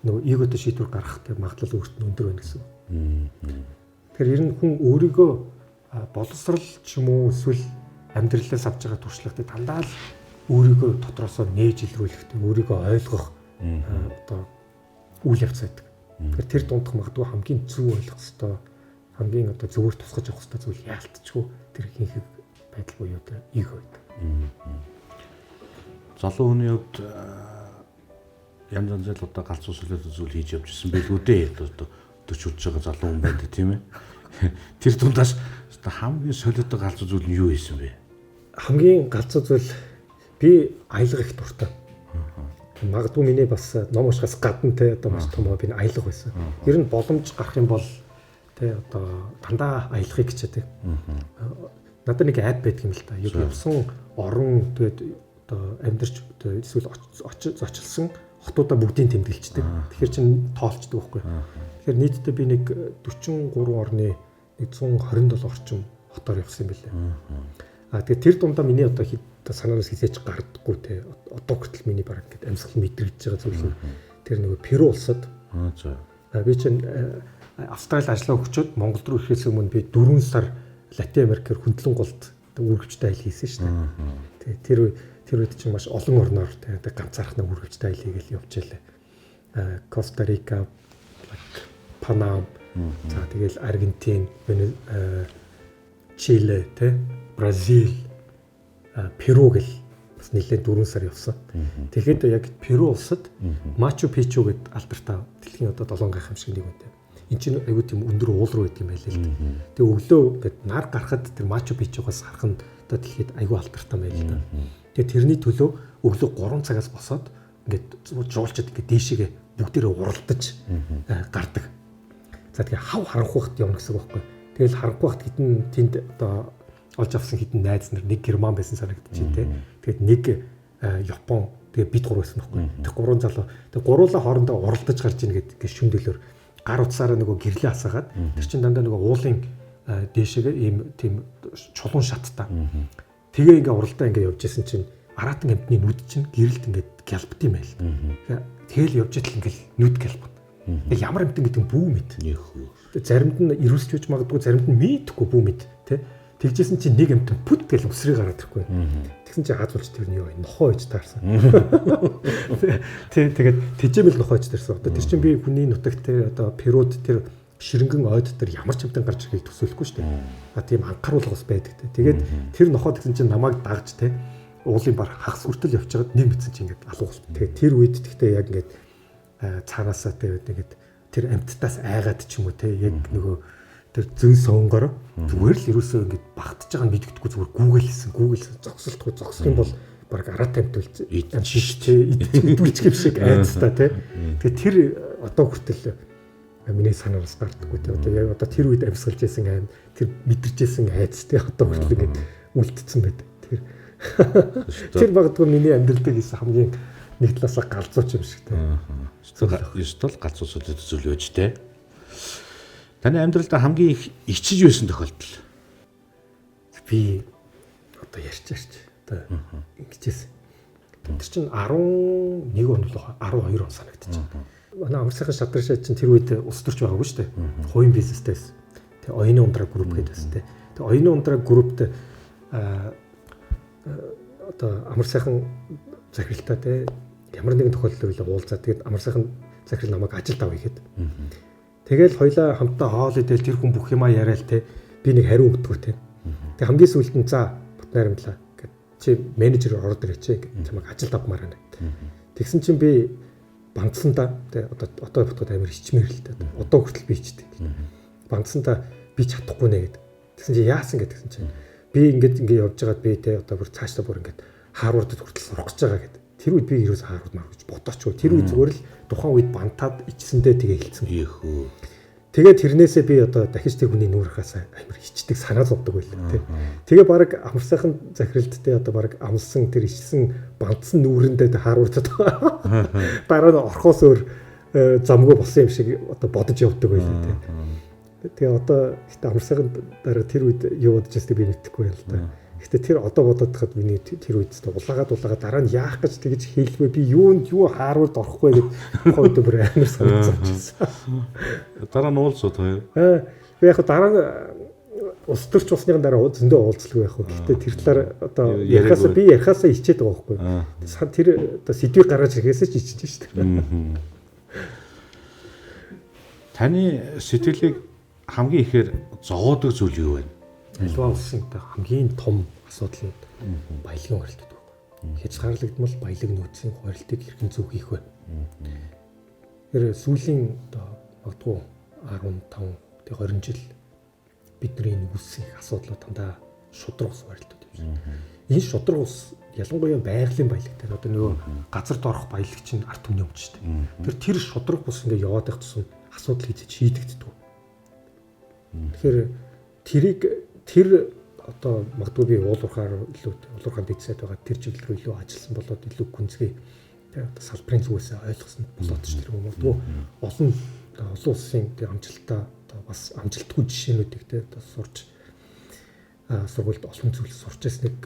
B: нөгөө эготой шийдвэр гаргах магадлал өөрт нь өндөр байна гэсэн. Тэгэхээр ер нь хүн өөрийгөө боловсрал ч юм уу эсвэл амьдралаас авч байгаа туршлагатай дандаа л өөрийгөө дотроосоо нээж илрүүлэхтэй өөрийгөө ойлгох одоо үйл явц байдаг. Тэгэхээр тэр дундх магадгүй хамгийн зөв ойлгох хэвээр хамгийн одоо зөвөр тусгаж авах хэвээр зүйл яалтчгүй тэр ихэнх байдал буюу одоо эго байдаг.
A: Залуу хүний хувьд янз янзэл одоо галзуу солиотой зүйл хийж явж ирсэн байлгүй дээ. Одоо 40 хүрч байгаа залуу хүн байдаг тийм ээ. Тэр дундаас хамгийн солиотой галзуу зүйл нь юу хийсэн бэ?
B: Хамгийн галзуу зүйл би аялга их дуртай. Магадгүй миний бас ном уншихаас гадна те одоо маш том би аялга байсан. Ер нь боломж гарах юм бол те одоо дандаа аялахыг хичээдэг. Надад нэг айд байдаг юм л та. Явсан орон тэгээд одоо амьдарч эсвэл зочилсон хотуудаа бүгдийг тэмдэглэждэг. Тэгэхээр чин тоолчдөг байхгүй. Тэгэхээр нийтдээ би нэг 43 орны 127 орчим хотоор явсан юм билээ. Тэгээд тэр дундаа миний одоо санаанаас хизээч гардаггүй те одоо хүртэл миний баг ингээд амьсгал мэдрэгдэж байгаа зүйл нь тэр нэг Перу улсад би чинь Австрали ажиллаа өгчөөд Монгол руу ирэхээс өмнө би 4 сар Латин Америкээр хөндлөн голд үргэлжтэй аялал хийсэн шүү дээ. Тэр үед чинь маш олон орноор те ганцаархнаа үргэлжтэй аялал хийгээл явж ялээ. Коста Рика, Панама, за тэгэл Аргентин, Чили те Бразил, Перу гэл бас нэлээд 4 сар явсан. Тэгэхэд яг Перу улсад Мачу Пичу гэдэг алдартай дэлхийн одоо 7 гайхамшиг нэг үнэтэй. Энд чинь аюу тийм өндөр уул руу идэм байлээ л дээ. Тэгээ өглөө ингээд нар гарахад тэр Мачу Пичугаас харах нь одоо дэлхийд аюу алдартай байл л да. Тэгээ тэрний төлөө өглөө 3 цагаас босоод ингээд жуулчид ингээд дээшээгээ бүгдээрээ уралдаж гардаг. За тэгээ хав харанхуй хат явна гэсэн үг байхгүй. Тэгэл харанхуй хат хитэн тэнд одоо олж авсан хитэн найз нар нэг герман байсан санагдчихээн те. Тэгээд нэг Япон тэгээ бид 3 байсан байхгүй. Тэг 3 залуу. Тэг гуруулаа хоорондоо уралдаж гарч ийн гэдэг шүмдөлөөр гар утсаараа нөгөө гэрлээ асаагаад тэр чин дандаа нөгөө уулын дээшээгээ ийм тийм чулуун шаттай. Тэгээ ингээ уралдаа ингээ явж исэн чинь аратан амтны нүд чинь гэрэлт ингээ гялбт юм байл. Тэгэл явж идэл ингээл нүд гялбт. Ямар амтан гэдэг бүү мэд. Заримд нь ирүүлсч үж магадгүй заримд нь мэдхгүй бүү мэд те. Тэгжсэн чинь нэг амтан пүт гэл өсрийг гараад ирэхгүй. Тэгсэн чинь хаазуулж тэр нь юу вэ? Нохоо ээж таарсан. Тэгээд тэжээмэл нохоо ээж таарсан. Одоо тэр чинь би хүний нутагт одоо Перуд тэр ширэнгэн ойд тэр ямар ч амтан гарч ирэхийг төсөөлөхгүй шүү дээ. Тийм анхааруулга бас байдаг те. Тэгээд тэр нохоо тэгсэн чинь намайг дагж те уулын бар хагас хүртэл явж байгаад нэг мэдсэн чинь ингээд алуу болсон. Тэгээд тэр үед тэгтээ яг ингээд цаанаасаа тэгээд ингээд тэр амттаас айгаад ч юм уу те яг нөгөө тэр зэн сонгоор зүгээр л ерөөсөө ингээд багтаж байгаа нь мэддэггүй зүгээр Google хийсэн зогсолтгүй зогсох юм бол баг араа тамтуулж шиш те идүүлчих юм шиг айцтай те. Тэгээд тэр одоо хүртэл миний санаараас гардаггүй те. Одоо яг одоо тэр үед амьсгалж байсан аим тэр мэдэрчээсэн айц те одоо хүртэл ингээд үлдсэн байдаг. Тэр багтгүй миний амьдралдаа хийсэн хамгийн нэг талаасаа галзууч юм шиг те.
A: Эсвэл галзуу зүйл байж те. Таны амьдралдаа хамгийн их ичиж байсан тохиолдол.
B: Би одоо ярьж одоо ингэжсэн. Тэр чинь 11 он болоо 12 он санагдчих. Манай амар сайхан шатрын чинь тэр үед улс төрч байгаагүй шүү дээ. Хувийн бизнестэй байсан. Тэгээ оюуны ундраа групп гэдэг байсан те. Тэгээ оюуны ундраа группт одоо амар сайхан захиралтай те ямар нэгэн тохиолдол үйл уулзаа. Тэгээд амар сайхан захирал намайг ажилд авъя гэхэд. Тэгэл хоёлаа хамтдаа хоол идэл тэр хүн бүх юмаа яриад те би нэг хариу өгдөг те. Тэг хамгийн сүүлд нь за бут найрамдлаа гэд чи менежер ороод ирээч гэд чамайг ажилд авмаар байна. Тэгсэн чинь би бандсандаа те одоо бутгад амар хичмээр л те. Одоо хүртэл би хичдэг. Бандсандаа би чадахгүй нэ гэд. Тэгсэн чинь яасан гэдгсэн чинь би ингээд явж байгаад би те одоо бүр цаашдаа бүр ингээд Харвардд хүртэл сурах гэж байгаа гэдэг. Тэр үед би ерөөсөө Харвард маа гэж бодоочгүй. Тэр үед зүгээр л тухайн үед бантаад ичсэндээ тэгээ хэлсэн.
A: Ийхүү.
B: Тэгээд тэрнээсээ би одоо дахиж тэр хүний нүрхээс амар хичдэг санаа зовдөг байлаа тий. Тэгээ баг амар сайхан захиралдтэй одоо баг амлсан тэр ичсэн бандсан нүрэндээ Харвардд дараа нь орхоос өөр замгүй болсон юм шиг одоо бодож явдаг байлаа тий. Тэгээ одоо ихтэй амар сайхан дараа тэр үед юу бодож байгааг би мэдэхгүй байл та. Гэхдээ тэр одоо бодоод хахад миний тэр үед та улаагаад дараа нь яах гэж тэгж хэлвэ би юу Харвард орохгүй гэд хойд бүр амар санагдчихсан.
A: Дараа нь уулзууд хоёр.
B: Яг дараа нь улс төрч усны дараа зөндөө уулзлаа байх. Гэхдээ тэр талаар одоо ярихаасаа ичээд байгаа байхгүй. Тэр одоо сэдвийг гаргаж ирэхээс ч ичж шүү дээ.
A: Таны сэтгэлийг хамгийн ихээр зовоодог зүйл юу вэ?
B: Альва улсын хамгийн том асуудал нь баялагын хуралт гэдэг байна. Хязгаарлагдмал баялаг нөөцийн хуралтыг хэрхэн зөв хийх вэ? Тэр сүүлийн одоо магадгүй 15 тэг 20 жил бидний үүссэн их асуудлууд дандаа шудраг ус хуралтууд юм шиг. Энэ шудраг ус ялангуяа байгалийн баялаг дээр одоо нөгөө газарт орох баялаг чинь ард түмний өмч шүү дээ. Тэр шудраг ус ингээд яваад байх тусам асуудал хийж шийдэгддэг. Тэгэхээр тэр одоо магадгүй би уулуурхаар дийцээд байгаа тэр чиглэл рүү илүү ажилласан болоод илүү гүнзгий одоо салбарын зүгээс ойлгосон болоод ч тэр магадгүй олон улсын тэр амжилтаа одоо бас амжилтгүй жишээнүүдийг те одоо сурч сургуульд олон зүйл сурч байсныг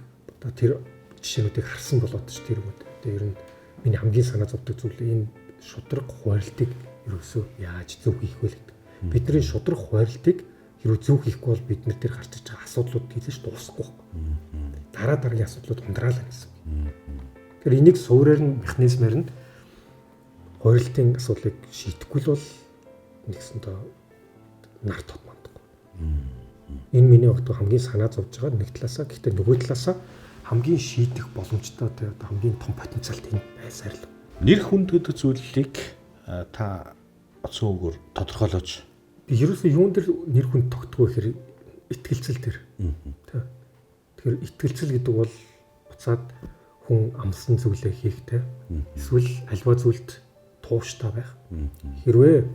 B: одоо тэр жишээнүүдийг харсан болоод ч тэр үед одоо ер нь миний хамгийн санаа зовдөг зүйл энэ шудраг хуралтыг ерөөсөө яаж зөв хийх вэ гэдэг. Бидний шудраг хуралтыг хэрвээ зөв хийхгүй бол бид нар тэр гарч иж байгаа асуудлууд хэлж дуусахгүй байхгүй. Дараагийн асуудлууд ундраалаа гэсэн. Тэгэхээр энийг суурьаар нь механизмээр нь хуралтын асуудлыг шийдэхгүй л бол нэгсэн доо нар тод мандахгүй. Энэ миний өгдөг хамгийн санаа зовж байгаа нэг талаасаа гэхдээ нөгөө талаасаа хамгийн шийдэх боломжтой одоо хамгийн том потенциалт энэ байсаар л.
A: Нэр хүнд гэдэг зүйлийг та оцсон үгээр тодорхойлооч.
B: Би ерөөсөө юун дээр нэр хүнд тогтгоо гэхээр итгэлцэл дээр. Тэгэхээр итгэлцэл гэдэг бол буцаад хүн амлсан зүйлээ хийхтэй. Эсвэл альва зүйлд тууштай байх. Хэрвээ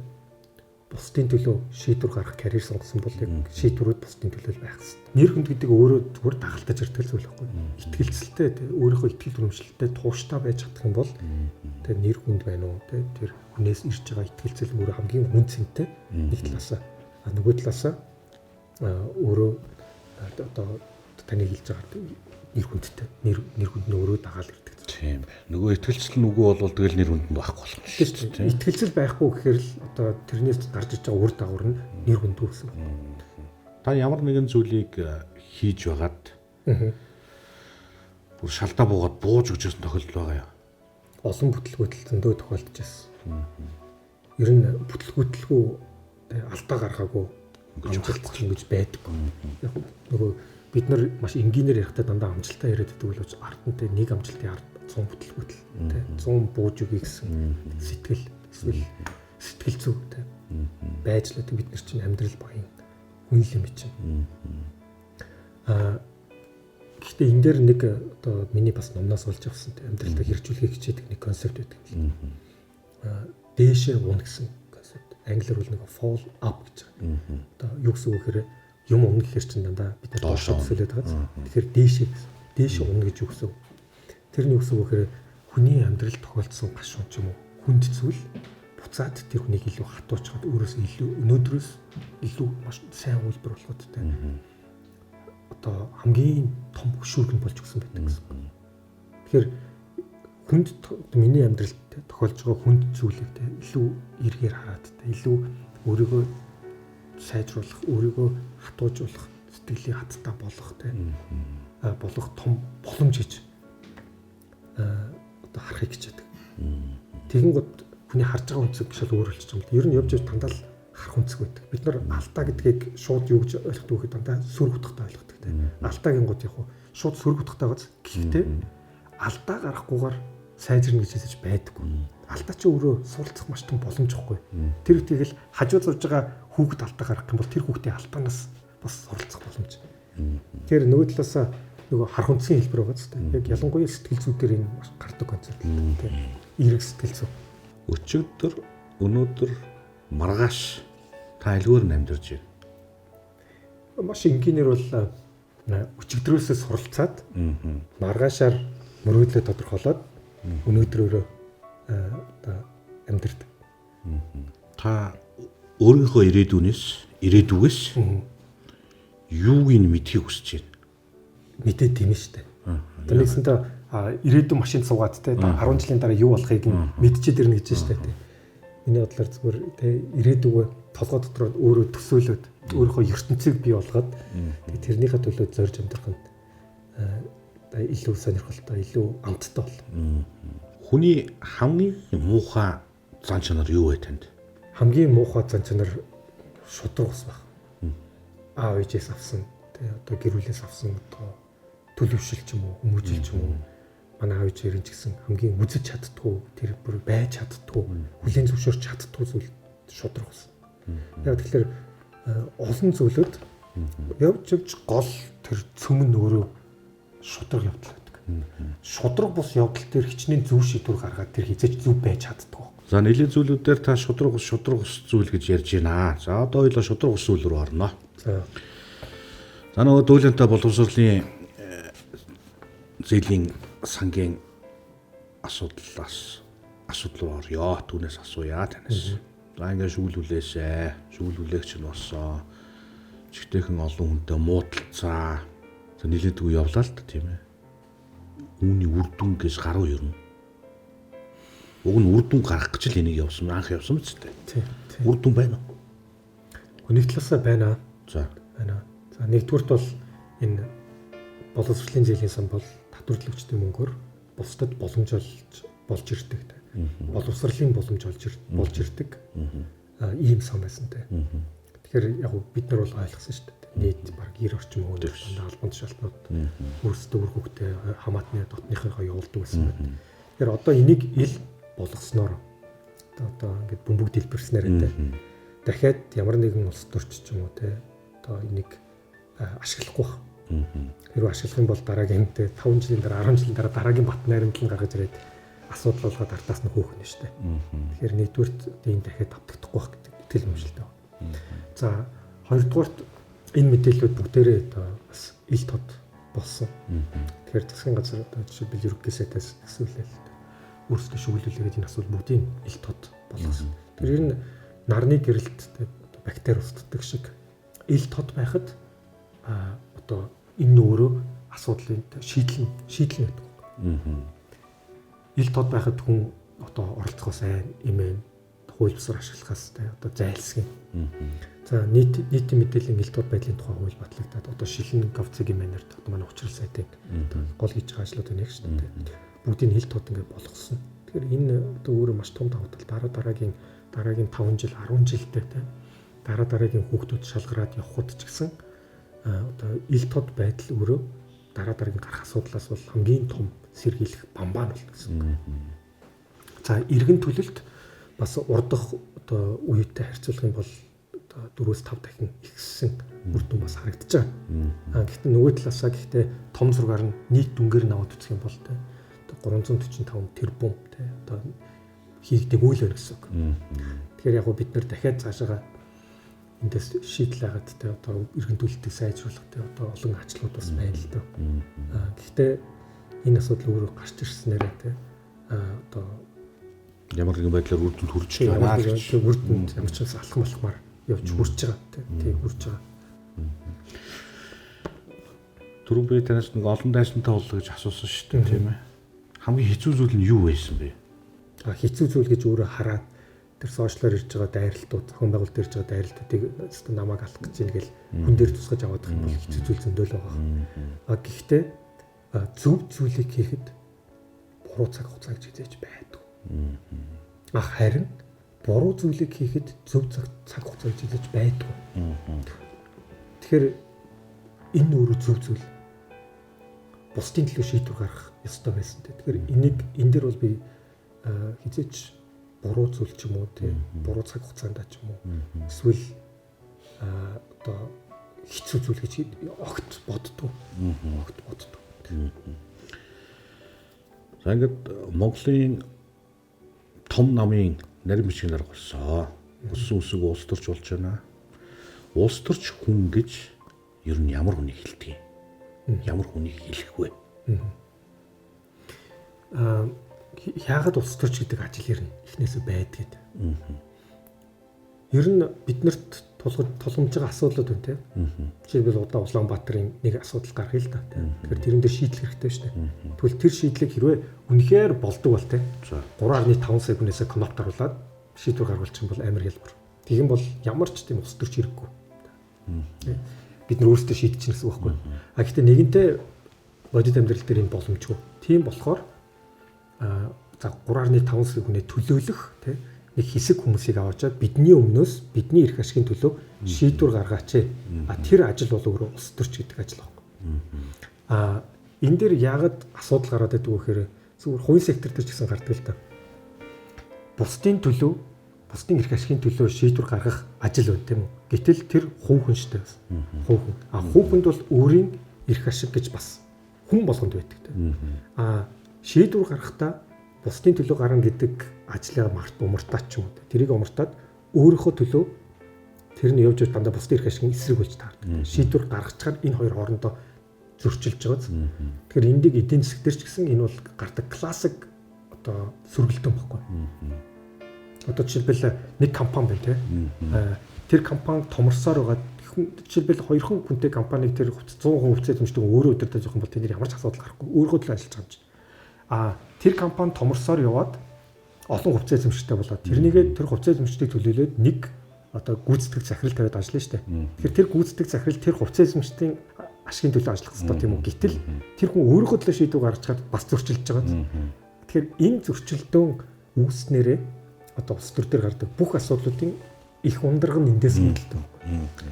B: бусдын төлөө шийдвэр гаргах карьер сонгосон бол яг шийдвэрүүд бусдын төлөө байх хэрэгтэй. Нэр хүнд гэдэг өөрөө зүгээр дагалдаж ирдэг зүйл байхгүй. Итгэлцэлтэй өөрийнхөө итгэл үнэмшилтэй тууштай байж чадах юм бол тэр нэр хүнд байна уу тэр хүнээс ирж байгаа итгэлцэл өөрөө хамгийн хүн цэнтэй нэг талаасаа нөгөө талаасаа өөрөө одоо таны хэлж байгаа нэр хүндтэй нэр хүнд нь өөрөө дагаал ирдэг.
A: Тийм бай. Нөгөө итгэлцэл нь үгүй бол тэгэл нэр хүнд байхгүй болох нь шүү дээ.
B: Итгэлцэл байхгүй гэхээр л одоо тэрнээс гарч иж байгаа үр дагавар нь нэр хүнд үүсэн.
A: Та ямар нэгэн зүйлийг хийж байгаад бүр шалдаа буугаад бууж өгчсэн тохиолдол байгаа юм.
B: Олон бүтлгүүтэл зөндөө тохиолдож байсан. Ер нь бүтлгүүтлгүй алдаа гаргаагүй амжилт ингэж байдаг. Яг нөгөө бид нар маш энгийнээр ярихтаа дандаа амжилтаа яриад байдаг боловч ардтай нэг амжилтын ард 100 бүтлгүүтэл тэ 100 бууж өгье гэсэн сэтгэл эсвэл сэтгэл зүй тэ байж л бид нар чинь амьдрал багын хүн юм чинь. Гэхдээ энэ дээр нэг одоо миний бас номноос олж авсан тэ амьдралдаа хэрэгжүүлэхийг хичээдэг нэг концепт байдаг юм. Дээшээ унах гэсэн концепт. Англиар бол нэг fall up гэж байгаа. Одоо юу гэсэн үг гэхээр юм унах гэхэр чинь дандаа бид нар доошоо төсөөлөд байгаа. Тэгэхээр дээшээ унах гэж юу гэсэн үг. Тэрний үг гэхээр хүний амьдрал тохиолдсон гашуун ч юм уу хүнд зүйл буцаад тэр хүнийг илүү хатуучгаад өөрөөс илүү өнөөдрөөс илүү маш сайн үйлдвэр болгоод тэ одоо хамгийн том хөшүүргэн болж өгсөн байдаг гэсэн. Тэгэхээр хүнд миний амьдралд тохиолж байгаа хүнд зүйлийг тэ илүү эргээр хараад тэ илүү өөрийгөө сайжруулах, өөрийгөө хатуужуулах, сэтгэлийн хаттай болгох тэ болох том боломж гэж одоо харахыг хичээдэг. Тэгэн гот хүний харж байгаа үнцэг шал өөр болчих юм. Ер нь явж явж дандаа л харах үнцэг байдаг. Бид нар алдаа гэдгийг шууд юу гэж ойлгодог вэ? Дандаа сөрөг утгатай ойлгодог тийм. Алдаагийн гот яг шууд сөрөг утгатай гоц. Гэхдээ алдаа гарахгүйгээр сайжирна гэж хэлж байдаггүй. Алдаа чи өөрөө суралцах маш том боломж ихгүй. Тэр үгтэйгэл хажуу зурж байгаа хүүхэд алдаа гарах юм бол тэр хүүхдийн алдаанаас бас суралцах боломж. Тэгэхээр нөгөө талаасаа нөгөө харах үндсийн хэлбэр байгаа зү. Яг ялангуяа сэтгэл зүй дээр энэ гардаг концепт. Эерэг сэтгэл зүй.
A: Өчигдөр өнөөдөр маргааш та альгүйр амьдарч байна.
B: Маш энгийнээр бол өчигдрөөсөө суралцаад маргаашаар мөрөөдлөө тодорхойлоод өнөөдрөөрөө одоо амьдардаг.
A: Та өөрийнхөө ирээдүгээс юуг нь мэдхийг хүсэж байна?
B: Мэдээд тийм шүү дээ. Одоо нэгсэнтэй ирээдүйн машинд суугаад те 10 жилийн дараа юу болохыг мэдчихэд ирнэ гэж шүү дээ. Миний бодлоор зүгээр те ирээдүгөө толгой дотор өөрөө төсөөлөд өөрийнхөө ертөнцийг бий болгоод тэрнийхээ төлөө зорж амьдрах нь илүү сонирхолтой, илүү амттай бол.
A: Хүний хамгийн муухай зан чанар юу вэ танд?
B: Хамгийн муухай зан чанар шудраг ус баг. Аав ээжээс авсан, тэ одоо гэр бүлээс авсан одоо төлөвшил ч юм уу, хүмүүжил ч юм уу. Манай аав ээжээр ч гэсэн хамгийн үзэж чаддгүй, тэр бүр байж чаддгүй, хүлээн зөвшөөрч чаддгүй зүйл шудраг ус. Яг тэгэхээр олон зүйлүүд явж гол тэр цөмөн өөрөө шудраг явдал байдаг. Шудраг бус явдал дээр хичнээн зөв шийдвэр гаргаад тэр хизээч зөв байж чаддгүй.
A: За нэлийн зүйлүүдээр та шудраг ус зүйл гэж ярьж байна. За одоо хоёлоо шудраг ус зүйл рүү орно. За нөгөө дүүлэнтэй боловсролын зээлийн сангийн асуудал руу орё. Түүнээс асууя танаас. За ингээд шүүлүүлэгч нь болсон. Жигтэйхэн олон хүнтэй муудалцаа. За нилээдгүй явлаа л та тийм ээ. Үүний үр дүн гэж гаруу ернө. Уг нь үр дүн гарах гэж л энийг анх явсан биз дээ.
B: Тийм.
A: Үр дүн байна уу?
B: Нэг талаасаа байна.
A: За.
B: Байна. За нэгдүгürt бол энэ боловсролын зээлийн сан бол татварлагчдын мөнгөөр бусдад боломж болж ирдэг. Боловсролын боломж болж ирдэг. Ийм сан байсан те. Тэгэхээр яг бид нар бол ойлгосон шүү дээ. Нийт баг 90 орчим хүн албан тушаалтнууд өөрсдөө үр хөвгтэй хамаатны дотныхоо явуулдаг байсан байна. Тэгэхээр одоо энийг ил болгосноор одоо ингээд бөмбөг дэлбэрснээр те дахиад ямар нэгэн улс төрч ч юм уу те одоо энийг ашиглахгүй байна. Хэрвээ ашиглах юм бол дараагийн те 5 жилийн дараа 10 жилийн дараа дараагийн бат найрамдлан гаргаж ирээд асуудал болгоод артаас нь хөөх нь шүү дээ. Тэгэхээр нэгдүгürt энэ дахиад давтагдахгүй байх гэдэг итгэл үнэмшилтэй байна. За хоёрдугаарт энэ мэдээлэлүүд бүгдээрээ одоо бас ил тод болсон. Тэгэхээр засгийн газар одоо жишээлбэл ерөнхий сайдаас хэсүүлэл өөрсдөө шүглүүлээд энэ асуудал бүгдийг ил тод болгосон. Тэр ер нь нарны гэрэлт бактери устддаг шиг ил тод байхад одоо энэ өөрөө асуудлын шийдэл байдаг. Ил тод байхад хүн одоо оролцохоос эмээн хууль бусар ашиглахаас одоо зайлсхийм. За нийтийн мэдээллийн ил тод байдлын тухай хууль батлагдаад одоо шилэн говцгийн манерд одоо манай учрал сайтыг гол хийж байгаа ажлууд байна шүү дээ. Бүгдийг ил тод ингээд болгосон. Тэгэхээр энэ одоо өөрөө маш том давуу тал дараагийн 5 жил 10 жилдээ дараагийн хүүхдүүд шалгараад явхад ч гэсэн одоо ил тод байдал өөрөө дараагийн гарах асуудлаас бол хамгийн том сэргийлэх бамбаа нь болно гэсэн. За иргэн төлөлт бас урдах одоо үетэй харьцуулах юм бол одоо 4-5 дахин ихссэн үр дүн бас харагдаж байгаа. Гэхдээ нөгөө талаасаа том зургаар нь нийт дүнгээр нь аваад үзэх юм бол тэ 345 тэрбум тэ одоо хийгдэг үйл байна гэсэн үг. Тэгэхээр яг бид нар дахиад цаашаа эндээс шийдэл хагаад тэ одоо иргэн төлөлтийг сайжруулах тэ одоо олон ажлууд бас байна л дөө. Гэхдээ энэ асуудал өөрөө гарч ирснээр тэ одоо
A: ямар нэгэн байдлаар үр дүнд хүрч
B: байгаа гэж үр дүнд ямар ч алхам алхмаар явж хүрч байгаа тийм хүрч байгаа.
A: Түрүү би танаас нэг олон дайсантай боллоо гэж асуусан шүү дээ тийм ээ. Хамгийн хэцүү зүйл нь юу байсан бэ?
B: Хэцүү зүйл гэж өөрөө хараад тэр сошиалор ирж байгаа дайралтууд, зохион байгуулалт ирж байгаа дайралтуудыг өөртөө намайг алах гэж байна гэл хүн дээр тусгаж аваад их бол хэцүү зүйл зөндөл байгаа. Гэхдээ зөв зүйлийг хийхэд буруу цаг хугацаа гэж хэлж байдаг. Харин буруу зүйлийг хийхэд зөв цаг хугацаа гэж хэлж байдаг. Тэгэхээр энэ өөрөө зөв зүйл. Бусдын төлөө шийдвэр гаргах ёстой байсан. Тэгэхээр энэ дээр бол би хизээч буруу зүйл ч юм уу тийм буруу цаг хугацаанд ч юм уу эсвэл одоо хэцүү зүйл гэж огт боддог. Огт боддог.
A: За ингээд Монголын том намын нарийн бичгийн дарга болсон. Өссөн үсэг улс төрч болж байна. Улс төрч хүн гэж ер нь ямар хүнийг хэлдэг юм? Ямар хүнийг хэлэх вэ?
B: Яагаад улс төрч гэдэг ажил ер нь эхнээсээ байдаг. Ер нь биднэрт тулгамж байгаа асуудлууд байна те. Жишээлбэл удаа Улаанбаатарын нэг асуудал гаргая л да. Тэгэхээр тэрэн дээр шийдлэх хэрэгтэй шүү дээ. Тэгвэл тэр шийдлийг хэрвээ үнэхээр болдог бол те 3.5 секундээс кнопт харуулад шийдвэр гаргуулчих юм бол амар хэлбэр. Тийм бол ямар ч тийм ус төрч хэрэггүй. Бид нар өөрсдөө шийдчихнэ гэсэн үг байхгүй. А гэхдээ нэгэнтээ бодит амьдрал дээр энэ боломжгүй. Тийм болохоор за 3.5 секундээ төлөөлөх те нэг хэсэг хүмүүсийг аваачаад бидний өмнөөс бидний эрх ашигын төлөө шийдвэр гаргаач. Тэр ажил бол өөрөө улс төрч гэдэг ажил байна. Энэ дээр яагаад асуудал гараад байдаг вэ гэхээр зөвхөн хувийн сектор дээр ч гэсэн гардаг л да. Бусдын төлөө, бусдын эрх ашигын төлөө шийдвэр гаргах ажил байна тийм үү? Гэтэл тэр хувь хүн шүү дээ. Хувь хүн. Хувь хүнд бол өөрийн эрх ашиг гэж бас хүн болгонд байдаг тийм. Шийдвэр гаргахдаа бусдын төлөө гарна гэдэг ажлаа умартаад ч юм уу. Тэрийг умартаад өөрийнхөө төлөө тэр нь явж дандаа бусдын эрх ашигын эсрэг болж таардаг. Шийдвэр гаргацгаар энэ хоёр хоорондоо зөрчилж байгааз. Тэгэхээр эндийг эдийн засаг дээр ч гэсэн энэ бол гардаг классик одоо сүргэлтэн баггүй. Одоо жишээлбэл нэг компани байна тийм. Тэр компани томорсоор байгаа. Жишээлбэл 2 хүнтэй компаниг тэр 100% хувьцаа эзэмшдэг өөрөө өдөртөө жоох юм бол тэнд ямар ч асуудал гарахгүй. Өөрөө төлөө ажиллаж байгаа юм чинь. Тэр компани томорсоор яваад олон хувьцаа эзэмшигтэй болоод тэрнийгээ тэр хувьцаа эзэмшигтийг төлөөлөөд нэг одоо гүйцэтгэх захирал тавиад ажиллана шүү дээ. Тэгэхээр тэр гүйцэтгэх захирал тэр хувьцаа эзэмшигтийн ашигын төлөө ажиллах хэрэгтэй тийм үү. Гэтэл тэр хүн өөрийнхөө төлөө шийдвэр гаргачаад бас зөрчилж байгаа. Тэгэхээр энэ зөрчилдөөн үүснээрээ одоо улс төр дээр гардаг бүх асуудлуудын их ундраг нь эндээс мэдэлдэг.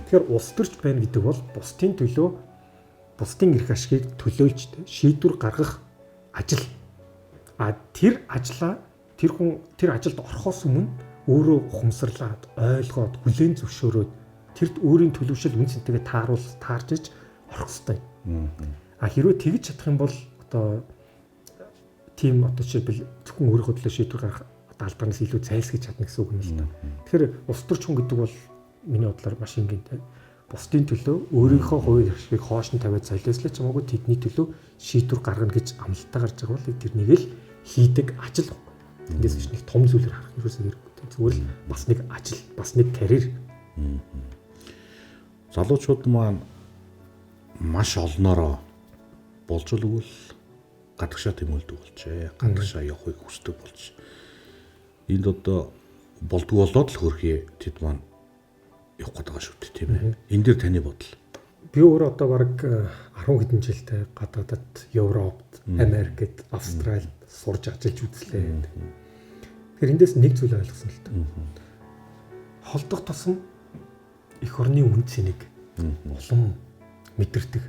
B: Тэгэхээр улс төрч байна гэдэг бол бусдын төлөө бусдын эрх ашигыг төлөөлж шийдвэр гаргах ажил. Тэр ажлаа тэр хүн тэр ажилд орохоос өмнө өөрөө ухамсарлаад, ойлгоод, хүлээн зөвшөөрөөд тэрд өөрийн төлөвшил үн цэнтэйгээ таарж иж орох хэрэгтэй. Хэрвээ тэгж чадах юм бол одоо тийм одоо жишээлбэл зөвхөн өөрийнхөө төлөө шийдвэр гаргах албанаас илүү зайлсхийж чадна гэсэн үг юм л да. Тэгэхээр улс төрч хүн гэдэг бол миний бодлоор маш энгийнтэй. Бусдын төлөө өөрийнхөө хувийн эрхийг хоош нь тавиад солиослоо ч хамаагүй тэдний төлөө шийдвэр гаргана гэж амлалтаа гарч байгаа бол тэрнийг л хийдэг ажил. Эндээс ч нэг том зүйлээр харах ерөөсөө хэрэггүй. Зүгээр л бас нэг ажил, бас нэг карьер.
A: Залуучууд маань маш олноороо болж өгвөл гадагшаа тэмүүлдэг болжээ. Гадагшаа явахыг хүсдэг болж. Энд одоо болдгоо болоод л хөрхий тэд маань явах гээд байгаа шүү дээ тийм ээ. Энэ дээр таны бодол.
B: Би өөрөө одоо бараг 10 хэдэн жилдээ гадаадад Европт, Америкт, Австралид сурж ажиллаж үзлээ. Тэгэхээр эндээс нэг зүйл ойлгосон л дээ. Холдох тусам эх орны үн цэнийг улам мэдэрдэг.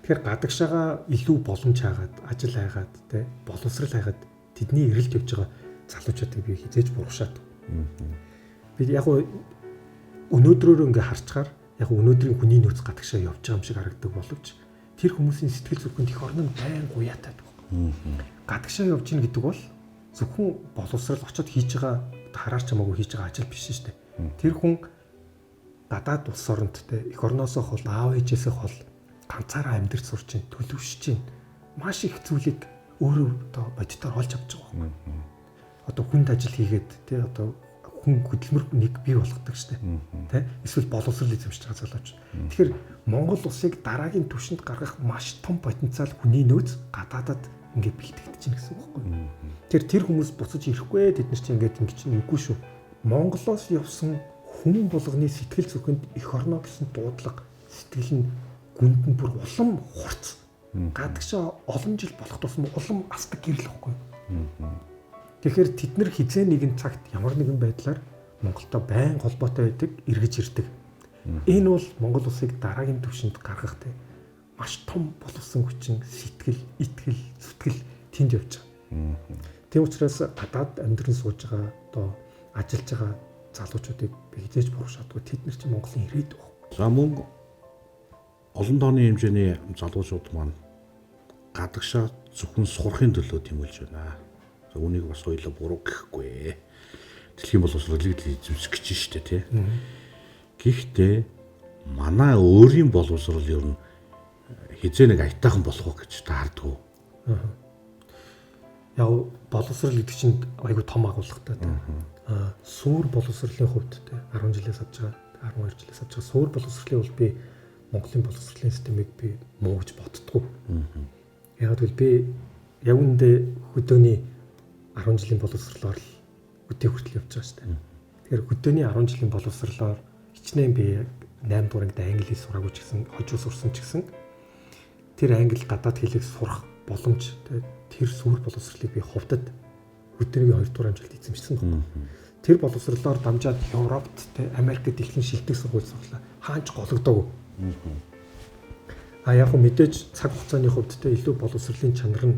B: Тэгэхээр гадагшаага илүү боломж хаагаад, ажил хайгаад, тэ боловсрал хайгаад тэдний эрэлт явж байгаа залуучуудыг би хизээж бурушаад. Би яг өнөөдрөөр ингээ харчгаар яг өнөөдрийн хүний нөөц гадагшаа явж байгаа юм шиг харагддаг боловч тэр хүмүүсийн сэтгэл зүрхэнд их орн нь байн гуяатай байдаг. Гадагшаа явж гин гэдэг бол зөвхөн боловсрал очиод хийж байгаа хараач хамаагүй хийж байгаа ажил биш шүү дээ. Тэр хүн гадаад улс оронд те их орноосоо хол аав ээжээсээ хол ганцаараа амьдрч сурч чинь төлөвшөж чинь маш их зүйлийг өөрөө одоо бодитоор олж авч байгаа юм. Одоо хүнд ажил хийгээд те одоо хүн хөдөлмөр нэг бий болгодог штэ тий эсвэл боловсрол эзэмшиж байгаа залууч. Тэгэхээр Монгол улсыг дараагийн түвшинд гаргах маш том потенциал хүний нөөц гадаадад ингээд бэлтгэж чинь гэсэн үг байхгүй. Тэр хүмүүс буцаж ирэхгүй тэд нар чинь ингээд ингэ чинь үгүй шүү. Монголоос явсан хүн болгоны сэтгэл зүрхэнд эх орноо гэсэн дуудлага сэтгэл нь гүнд нь бүр улам хурц. Гадагшаа олон жил болох тусам улам асдаг гэрэл واخгүй. Тэгэхээр тэд нар хизээ нэгэн цагт ямар нэгэн байдлаар Монголтой байн холбоотой байдаг, эргэж ирдэг. Энэ бол Монгол улсыг дараагийн түвшинд гаргах маш том боловсон хүчин, сэтгэл, итгэл, зүтгэл тэнд явж байгаа. Тийм учраас гадаад амьдран сууж байгаа, одоо ажиллаж байгаа залуучуудыг би хизээж бурушаадгүй тэд нар чинь Монголын ирээдүй баг.
A: За мөн олон тооны хэмжээний залуучууд маань гадагшаа зөвхөн сурахын төлөө тэмүүлж байна. За үнийг бас хоёулаа буруу гэхгүй. Дэлхийн боловсролыг эзэмших гэж штэ тий. Гэхдээ манай өөрийн боловсрол ер нь хизээ нэг аятайхан болох уу гэж таардгүй.
B: Яг боловсрол гэдэг чинь айгүй том агуулгатай тий. Суур боловсролын хувьд тий 10 жилээс авч байгаа 12 жилээс авч байгаа суур боловсролын бол би Монголын боловсролын системийг би муу гэж боддгоо. Яг л би яг үндэ хөдөөний 10 жилийн боловсролоор л үдээ хүртэл явж байгаа шүү дээ. Тэгэхээр хөдөөний 10 жилийн боловсролоор хичнээн би 8 дугаар ангид англи хэл сураагүй ч гэсэн хожуу сурсан ч гэсэн тэр англи гадаад хэлийг сурах боломж тэр суур боловсролыг би хувьдад хөдөөний 2 дугаар амжилт эзэмшсэн байна. Тэр боловсролоор дамжаад Европт Америкт дэлхийн шилдэг сургууль сурлаа. Хаач гологдоогүй. А яг мэдээж цаг хугацааны хувьд илүү боловсролын чанар нь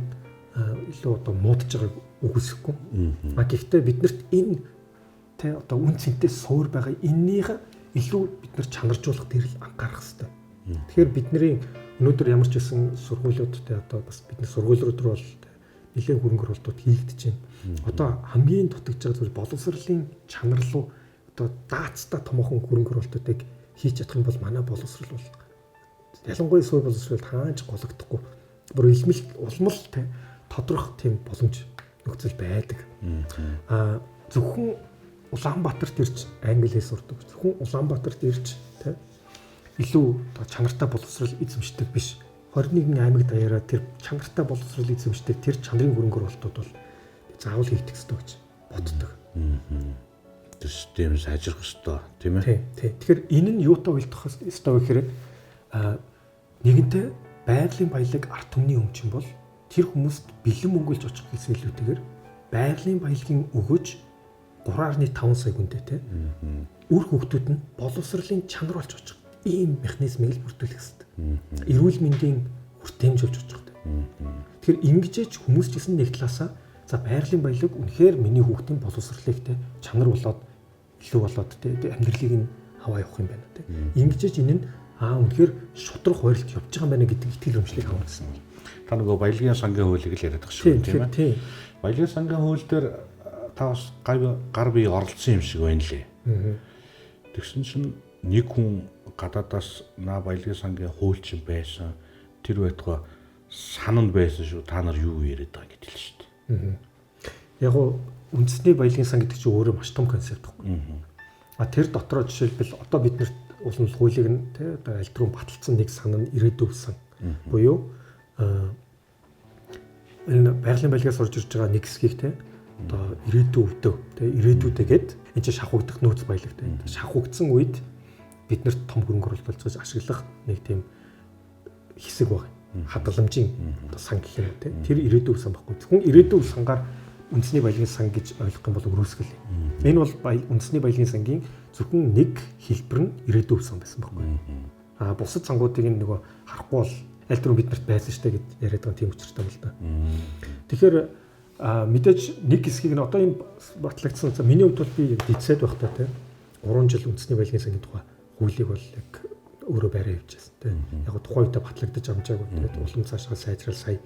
B: илүү одоо муудаж байгааг үгүйсэхгүй. А гэхдээ биднэрт энэ одоо үн цэнтэй суур байгаа энэнийг илүү бид нар чанаржуулах дээр л анхаарах хэрэгтэй. Тэгэхээр бидний өнөөдөр ямар ч байсан сургуулиудтай одоо бас бидний сургуулиуд руу бол нэлээд хөрөнгө оруулалтууд хийгдэж байна. Одоо хамгийн дутагдж байгаа зүйл боловсролын чанар руу одоо даацтай томоохон хөрөнгө оруулалтуудыг хийж чадах юм бол манай боловсрол бол ялангуяа суур боловсрол хаач гологдохгүй. Бүр илмэл улмал тодрох тийм боломж нөхцөл байдаг. Зөвхөн Улаанбаатарт ирж англи хэл сурдаг. Зөвхөн Улаанбаатарт ирж илүү чанартай боловсрол эзэмшдэг биш. 21 аймаг даяараа тэр чанартай боловсрол эзэмшдэг тэр чанарын хөрөнгө оруулалтууд бол заавал хийгдэх ёстой гэж боддог.
A: Систем сайжрах ёстой, тийм ээ?
B: Тийм. Тэгэхээр энэ нь юутай уялдах ёстой вэ гэхээр нэгэнтээ байгалийн баялаг ард түмний өмчин бол тэр хүмүүст бэлэн мөнгөлж очих гэсэн илүүтэйгээр байгалийн баялагын өгөж 3.5 сая хүнтэй үр хөвгтүүд нь боловсролын чанар болж очих ийм механизмыг л бүрдүүлэх хэрэгтэй. Эрүүл мэндийн хүртээмжүүлж очих хэрэгтэй. Тэгэхээр ингэжээч хүмүүс ч гэсэн нэг талаасаа за байгалийн баялаг үнэхээр миний хүүхдийн боловсролыг чанар болоод илүү болоод амьдралыг нь аваа явах юм байна. Ингэжээч энэ нь үнэхээр шудраг хуйлт явж байгаа юм байна гэдэг итгэл өмчлийг хаваасан.
A: Та нөгөө баялагын сангийн хуулийг л яриад байгаа шүү тийм ээ. Баялагын сангийн хууль дээр та бас гар бие оролцсон юм шиг байна лээ. Тэгсэн чинь нэг хүн гадаадаас баялагын сангийн хуульчин байсан. Тэр байтугай сананд байсан шүү. Та нар юу яриад байгаа гэдэг л шүү дээ.
B: Яг үндэсний баялагын сан гэдэг чинь өөрөө маш том концепт байхгүй. Тэр дотроо жишээлбэл одоо бид нарт улам хуулийг нь одоо аль түрүүн баталсан нэг сан нь ирээдүйн сан. Буюу энэ байгалийн баялагаас орж ирж байгаа нэг хэсгийг одоо ирээдүйн өвдөө ирээдүйдээгээд энэ чинь шахагдах нөөц баялаг шахагдсан үед бид нарт том хөрөнгө оруулалт болж ашиглах нэг тийм хэсэг баг. Хадгаламжийн одоо сан гэх юм те. Тэр ирээдүйн сан баггүй. Зөвхөн ирээдүйн сангаар үндэсний баялагын сан гэж ойлгох юм бол өрөөсгөл. Энэ бол үндэсний баялагын сангийн зөвхөн нэг хэлбэр нь ирээдүйн сан байсан баггүй. Бусад сангуудыг нөгөө харахгүй бол аль түрүү бид нарт байсан штэ гэд яриад байгаа тийм учиртай бол та. Тэгэхээр мэдээж нэг хэсгийг нь одоо энэ батлагдсан. Миний хувьд бол би дицээд байхдаа те 3 жил үндэсний баялагын сангийн тухай хуулийг бол яг өөрөө байраа явьжсэн те. Яг тухайн үедээ батлагдаж амжаагүй тэгээд улам цаашаа сайжрал сая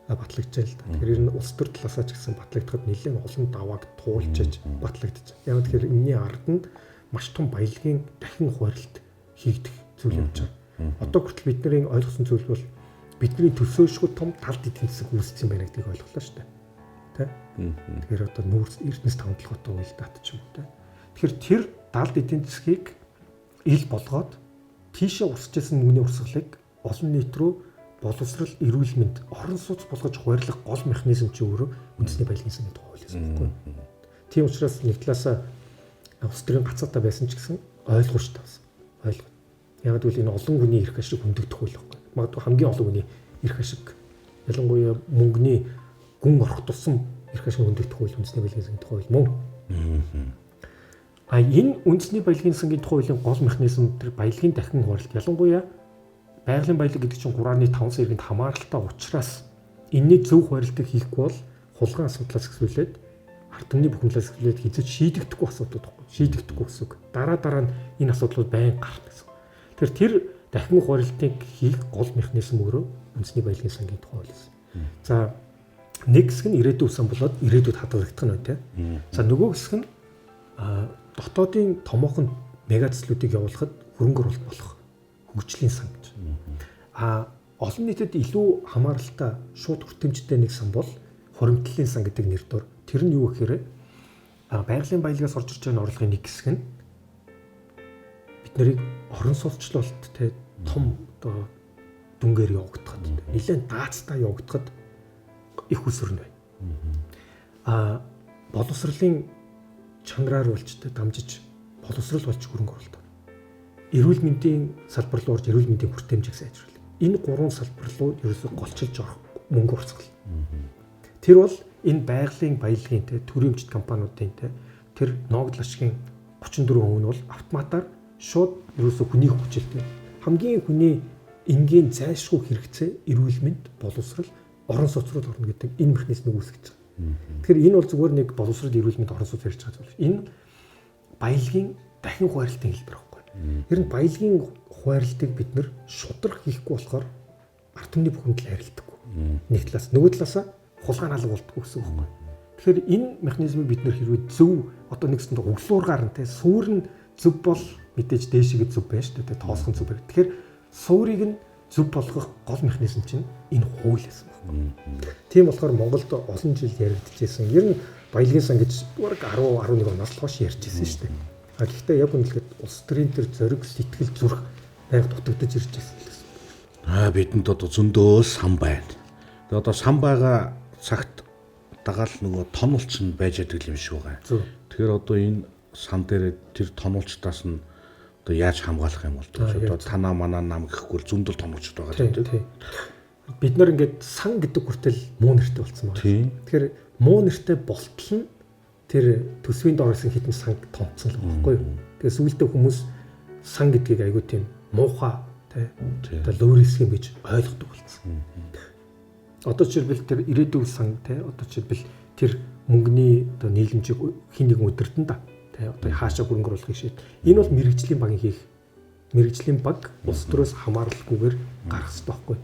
B: батлагдчихжээ л да. Тэгэхээр энэ улс төр талаасаа ч гэсэн батлагдахад нэлээд олон давааг туулчиж батлагдчих. Яг тэгэхээр энэний ард нь маш том баялагын дахин хуурилт хийгдэх зүйл явж байгаа. Одоо хүртэл бидний ойлгосон зүйл бол бидний төсөөлшгүй том талд эдийн засаг үүссэн байна гэдгийг ойлголоо шүү дээ. Тэ? Тэгэхээр одоо нүүрс эрдэнэс тавталгаатай уялдаад ч юм уу тэ. Тэгэхээр тэр талд эдийн засгийг ил болгоод тийшээ урсж исэн мөнгөний урсгалыг олон нийт рүү боловсрал, эрүүл мэнд, орон сууц болгож хуваарлах гол механизм чи өөрөө үндэсний баялагын сангийн тухай хуулиас байхгүй. Тийм учраас нэг талаасаа улс төрийн гацаатай байсан ч гэсэн ойлгомжтой байсан. Ойлгоо. Яг гэвэл энэ олон хүний эрх ашиг хөндөгдөх үйл байхгүй. Магадгүй хамгийн олон хүний эрх ашиг ялангуяа мөнгөний гүн орох тусам эрх ашиг хөндөгдөх үйл үндэсний баялагын сангийн тухай хууль мөн. Энэ үндэсний баялагын сангийн тухай хуулийн гол механизм тэр баялагын дахин хуваарлт ялангуяа байгалийн баялаг гэдэг чинь 3.5 сая иргэнд хамааралтай учраас энэний зөв хуваарлтыг хийхгүй бол хулгайн асуудлаас эхлүүлээд ард түмний бүхнэлээс эхлүүлээд хизэж шийдэгдэхгүй асуудууд байхгүй. Шийдэгдэхгүй гэсэн үг. Дараа нь энэ асуудлууд байн гарна гэсэн. Тэр дахин хуваарлтыг хийх гол механизм өөрөө үндэсний баялагын сангийн тухай хууль. За нэг хэсэг нь ирээдүйн сан болоод ирээдүйд хадгалагдах нь тий. За нөгөө хэсэг нь дотоодын томоохон мегацлуудыг явуулахад хөрөнгө оруулалт болох хөгжлийн сан гэж. Олон нийтэд илүү хамааралтай шууд хүртээмжтэй нэг сан бол хуримтлалын сан гэдэг нэр дор. Тэр нь юу гэхээр байгалийн баялагаас орж ирж байгаа орлогын нэг хэсэг нь бид нарыг орон сууцчлалт том одоо дүнгээр явагдахад нэлээд даацтай явагдахад их усрын байна. Боловсролын чанараар болж дамжиж боловсрол болж хөрөнгө оруулалт. Эрүүл мэндийн салбар руу орж эрүүл мэндийн хүртээмжийг сайжруулах. Энэ гурван салбар руу ерөөсөй голчилж орох мөнгө урсгал. Тэр бол энэ байгалийн баялагын төрийн өмчт компаниудын тэр ногдол ашигын 34% нь бол автоматар шууд ерөөсөй хүний хүчилтэй. Хамгийн хүний энгийн зайлшгүй хэрэгцээ эрүүл мэнд, боловсрол, орон сууц руу орно гэдэг энэ механизмыг үүсгэж байгаа. Тэгэхээр энэ бол зүгээр нэг боловсрол, эрүүл мэнд, орон сууц ярьж байгаа зүйл. Энэ баялагын дахин хуваарлтын хэлбэр байхгүй. Ер нь баялагын хуваарлтыг бид нэр шудраг хийхгүй болохоор ард түмний бүхэнд л харилдаггүй. Нэг талаас нөгөө талаасаа хулгайн алга болдгоо гэсэн үг байхгүй. Тэгэхээр энэ механизмыг бид нэр хэрвээ зөв одоо нэгсэнд углуургаар нь сүүр нь зөв бол мэдээж дээшигээ зөв байна шүү дээ. Тоосхон зөв байна. Тэгэхээр суурийг нь зөв болгох гол механизм чинь энэ хууль байсан байна. Тийм болохоор Монголд олон жил яригдчихсэн. Ер нь баялагын сан гэж бараг 10 11 оноос л хойш ярьжсэн шүү дээ. Гэхдээ яг үнэхээр улс төрийн тэр зориг, сэтгэл зүрх байг дутагдж ирж байсан гэсэн.
A: Бидэнд одоо зөндөө сан байна. Тэгээ одоо сан байгаа цагт дагаал нөгөө тонолч нь байж байгаа юм шиг байгаа. Тэгэхээр одоо энэ сан дээр тэр тонолчтаас нь одоо яаж хамгаалах юм бол одоо танаа манаа нам гэхгүй зөндөл тонолчд байгаа тийм.
B: Бид нар ингээд сан гэдэг хүртэл муу нэртэй болсон байна. Тэгэхээр муу нэртэй болтол нь тэр төсвийн доор ирсэн хитэн сан томцсон л байхгүй юу. Тэгээ сүүлдээ хүмүүс сан гэдгийг айгүй тийм муухай одоо лоурис юм гэж ойлгодог болсон. Одоо жишээлбэл тэр ирээдүйн сан одоо жишээлбэл тэр мөнгөний одоо нийлэмжийг хин нэгэн өдөртөн да одоо хаашаа хөрөнгө оруулахыг шийд. Энэ бол мэрэгжлийн багийн хийх. Мэрэгжлийн баг улс төрөөс хамааралгүйгээр гарах хэрэгтэй байхгүй.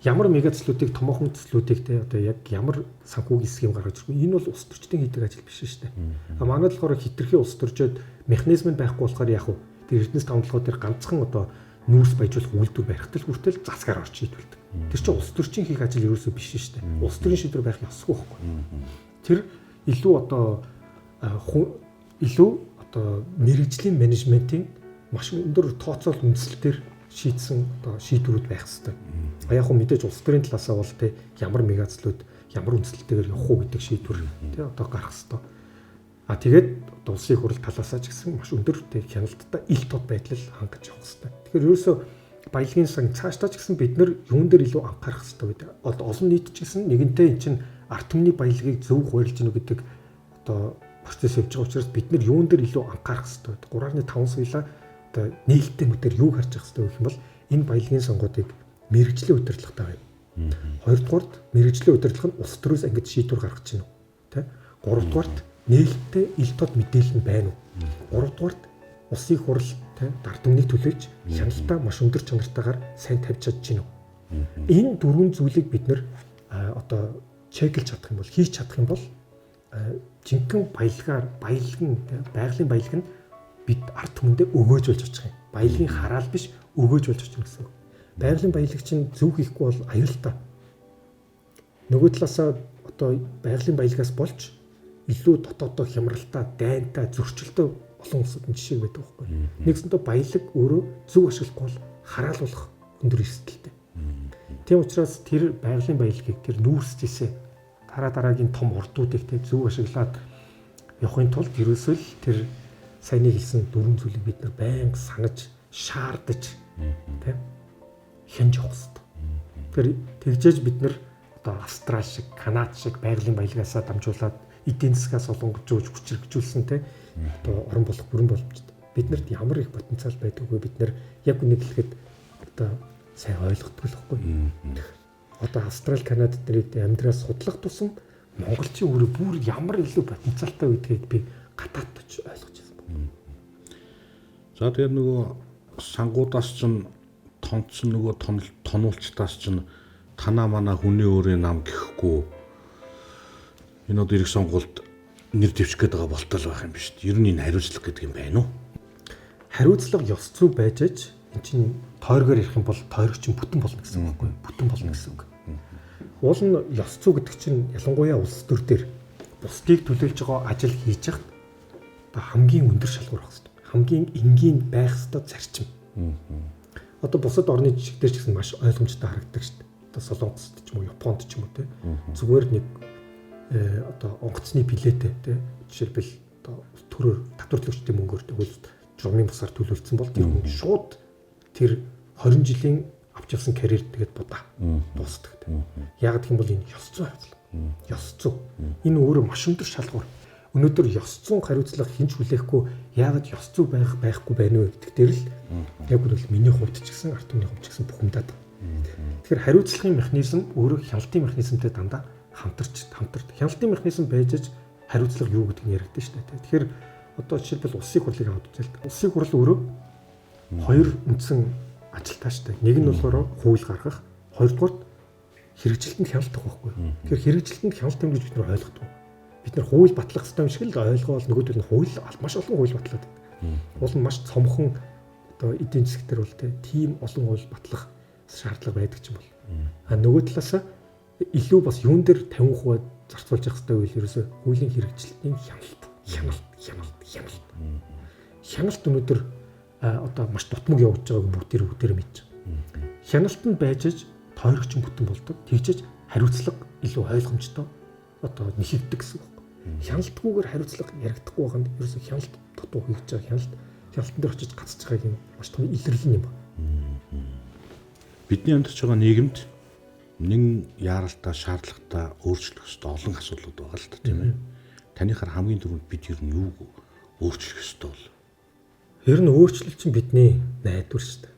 B: Ямар мегацлуудыг томоохон цэцлүүдийг одоо яг ямар санхүүгийн схем гаргаж ирэх вэ? Энэ бол улс төрчдийн хийдэг ажил биш шүү дээ. Манайд болохоор хитрхи улс төрчөд механизм нь байхгүй болохоор яг уу тэр эрдэнэс тавталгууд тэр ганцхан одоо нүүрс баяжуулах үйлдвэр барихтал хүртэл засгаар орж шийдвэрлэдэг. Тэр чинь улс төрчийн хийх ажил ерөөсөө биш шүү дээ. Улс төрийн шийдвэр байх ёсгүй байхгүй. Тэр илүү одоо мэрэгжлийн менежментийн маш өндөр тооцоол үндэслэлээр шийдсэн одоо шийдвэрүүд байх хэрэгтэй. Яг хөө мэдээж улс төрийн талаасаа бол ямар мегацлууд ямар үндэслэлтэйгээр явах уу гэдэг шийдвэр одоо гарах хэрэгтэй. Тэгээд улсын хурал талаасаа ч гэсэн маш өндөр хяналттай ил тод байдлал хангаж явах хэрэгтэй. Тэгэхээр ерөөсөө баялагын сан цаашдаа ч гэсэн бид нар юун дээр илүү анхаарах хэрэгтэй гэдэг. Олон нийт ч гэсэн нэгэнтээ эн чинь ард түмний баялагыг зөв хуваарлж гэнэ гэдэг одоо процесс явж байгаа учраас бид нар юун дээр илүү анхаарах хэрэгтэй байдаг. 3.5 суйлаа одоо нээлттэй мөдөр юу харж явах хэрэгтэй гэх юм бол энэ баялагын сонгуудыг мэрэгжлийн удирдлагатай байна. Хоёрдугаарт мэрэгжлийн удирдлага нь улс төрөөс ингэж шийдвэр гаргаж байна уу? Тэ? Гуравдугаарт нээлттэй ил тод мэдээлэл нь байна уу? Гуравдугаарт улсын хурал ард түмнийг төлөөлж хяналтаа маш өндөр чанартайгаар сайн тавьж чадж байна уу? Энэ дөрвөн зүйлийг бид нэр одоо чеклж чадах юм бол хийж чадах юм бол жинхэнэ байгалийн баялаг нь бид ард түмэндээ өгөөж болж очих юм. Баялагын хараал биш өгөөж болж очих гэсэн үг. Байгалийн баялаг чинь зөв хийхгүй бол аюултай. Нөгөө талаасаа одоо байгалийн баялагаас болж илүү дотооддоо хямралтай, дайнтай, зөрчилтэй олон улсад жишээ байдаг байхгүй. Нэгсэндээ баялаг өөрөө зөв ашиглахгүй бол хараалуулах өндөр эрсдэлтэй. Тийм учраас тэр байгалийн баялагийг тэр нүүрсжсэн дараагийн том урдуудыг зөв ашиглаад явахын тулд ерөөсөө л тэр саяны хэлсэн дөрвөн зүйлийг бид нар байнга санаж, шаардаж хянж явах хэрэгтэй. Тэгэхээр тэгжээж бид нар одоо Австрали шиг, Канада шиг байгалийн баялагаасаа дамжуулаад эдийн засгаас олонгожуулж хүчрхэгжүүлсэн одоо орон болох бүрэн боломжтой. Биднэрт ямар их потенциал байдаг вэ? Бид нар яг үнийг хэлэхэд одоо сайн ойлгохгүй л байхгүй. Одоо Австрали, Канадад нэрээ амьдраас судлах тусам монголчийн өөрөө бүр ямар илүү потенциалтай байдгийг би гадаадч ойлгож байна.
A: За тэгэхээр нөгөө сангуудаас ч тонцсон нөгөө тонуулчтаас чинь танаа мана хүний өөрийн нам гэхгүй энэ одоо ирэх сонгуульд нэр дэвших гээд байгаа болтол байх юм биш үү? Ер нь энэ хариуцлага гэдэг юм байна уу?
B: Хариуцлага ёс зүй байж аж эн чинь тойргоор ирэх юм бол тойрог чинь бүтэн болно гэсэн үг байхгүй юу? Бүтэн болно гэсэн үг. Уул нь ёс зүй гэдэг чинь ялангуяа улс төр дээр бусдыг төлөөлж байгаа ажил хийж яхад одоо хамгийн өндөр шалгуур байх хэрэгтэй. Хамгийн энгийн байх ёстой зарчим. Одоо бусад орны жишг дээр ч гэсэн маш ойлгомжтой харагддаг шүү дээ. Одоо Солонгост ч юм уу, Японд ч юм уу те. Зүгээр нэг одоо онгоцны билетээ те. Жишээлбэл одоо төрөөр татвар төлөгчдийн мөнгөөр тэгвэл журмын бусаар төлөвлөсөн бол тэр хүн шууд тэр 20 жилийн авч явсан карьер тэгээд будаа дуусдаг. Яг гэх юм бол энэ ёс зүй хариуцлага. Ёс зүй. Энэ өөрөө маш өндөр шалгуур. Өнөөдөр ёс зүйн хариуцлага хинч хүлээхгүй яагаад ёс зүй байхгүй байна вэ гэдэг дээр л яг бол миний хувьд ч гэсэн ард түмний хувьд ч гэсэн бухимдаад байна. Тэгэхээр хариуцлагын механизм өөрөө хяналтын механизмтэй дандаа хамтарч. Хяналтын механизм байж аж хариуцлага юу гэдэг нь яригдсан шүү дээ. Тэгэхээр одоо жишээлбэл улсын хурлыг аваад үзэл. Улсын хурл өөрөө хоёр үндсэн ажилтаа шүү дээ. Нэг нь болохоор хууль гаргах, хоёрдугаар хэрэгжилтэнд хяналтах байхгүй. Тэгэхээр хэрэгжилтэнд хяналт юм гэж бид нар ойлгодог. Бид нар хууль батлах хэрэгтэй юм шиг л ойлгоол нөгөөдөл нь хууль маш олон хууль батлаад байдаг. Уул нь маш цомхон одоо эдийн засгтэр бол тийм олон хууль батлах шаардлага байдаг ч юм бол. А нөгөө талаас илүү бас юун дээр 50% зарцуулж явах хэрэгтэй үйл ерөөсөө хуулийн хэрэгжилтийн хяналт. Хяналт өнөөдөр одоо маш дутмаг явж байгааг бүгдээр мэдж байгаа. Хяналтанд байж аж тойрогч бүтэн болдог. Тэгжээж хариуцлага илүү ойлгомжтой одоо нэхэгдэг гэсэн үг. Хяналтгүйгээр хариуцлага яригдахгүй байгаа нь ерөөсөө хяналт дутуу хийж байгаа хяналтан дээр очиж гацж байгааг юм маш том илэрлэл юм байна.
A: Бидний амьдарч байгаа нийгэмд нэг яаралтай шаардлагатай өөрчлөх ёстой олон асуудлууд байгаа л та тийм ээ. Танихаар хамгийн түрүүнд бид ер нь юуг өөрчлөх ёстой бол?
B: Ер нь өөрчлөлт чинь бидний найдвар шүү дээ.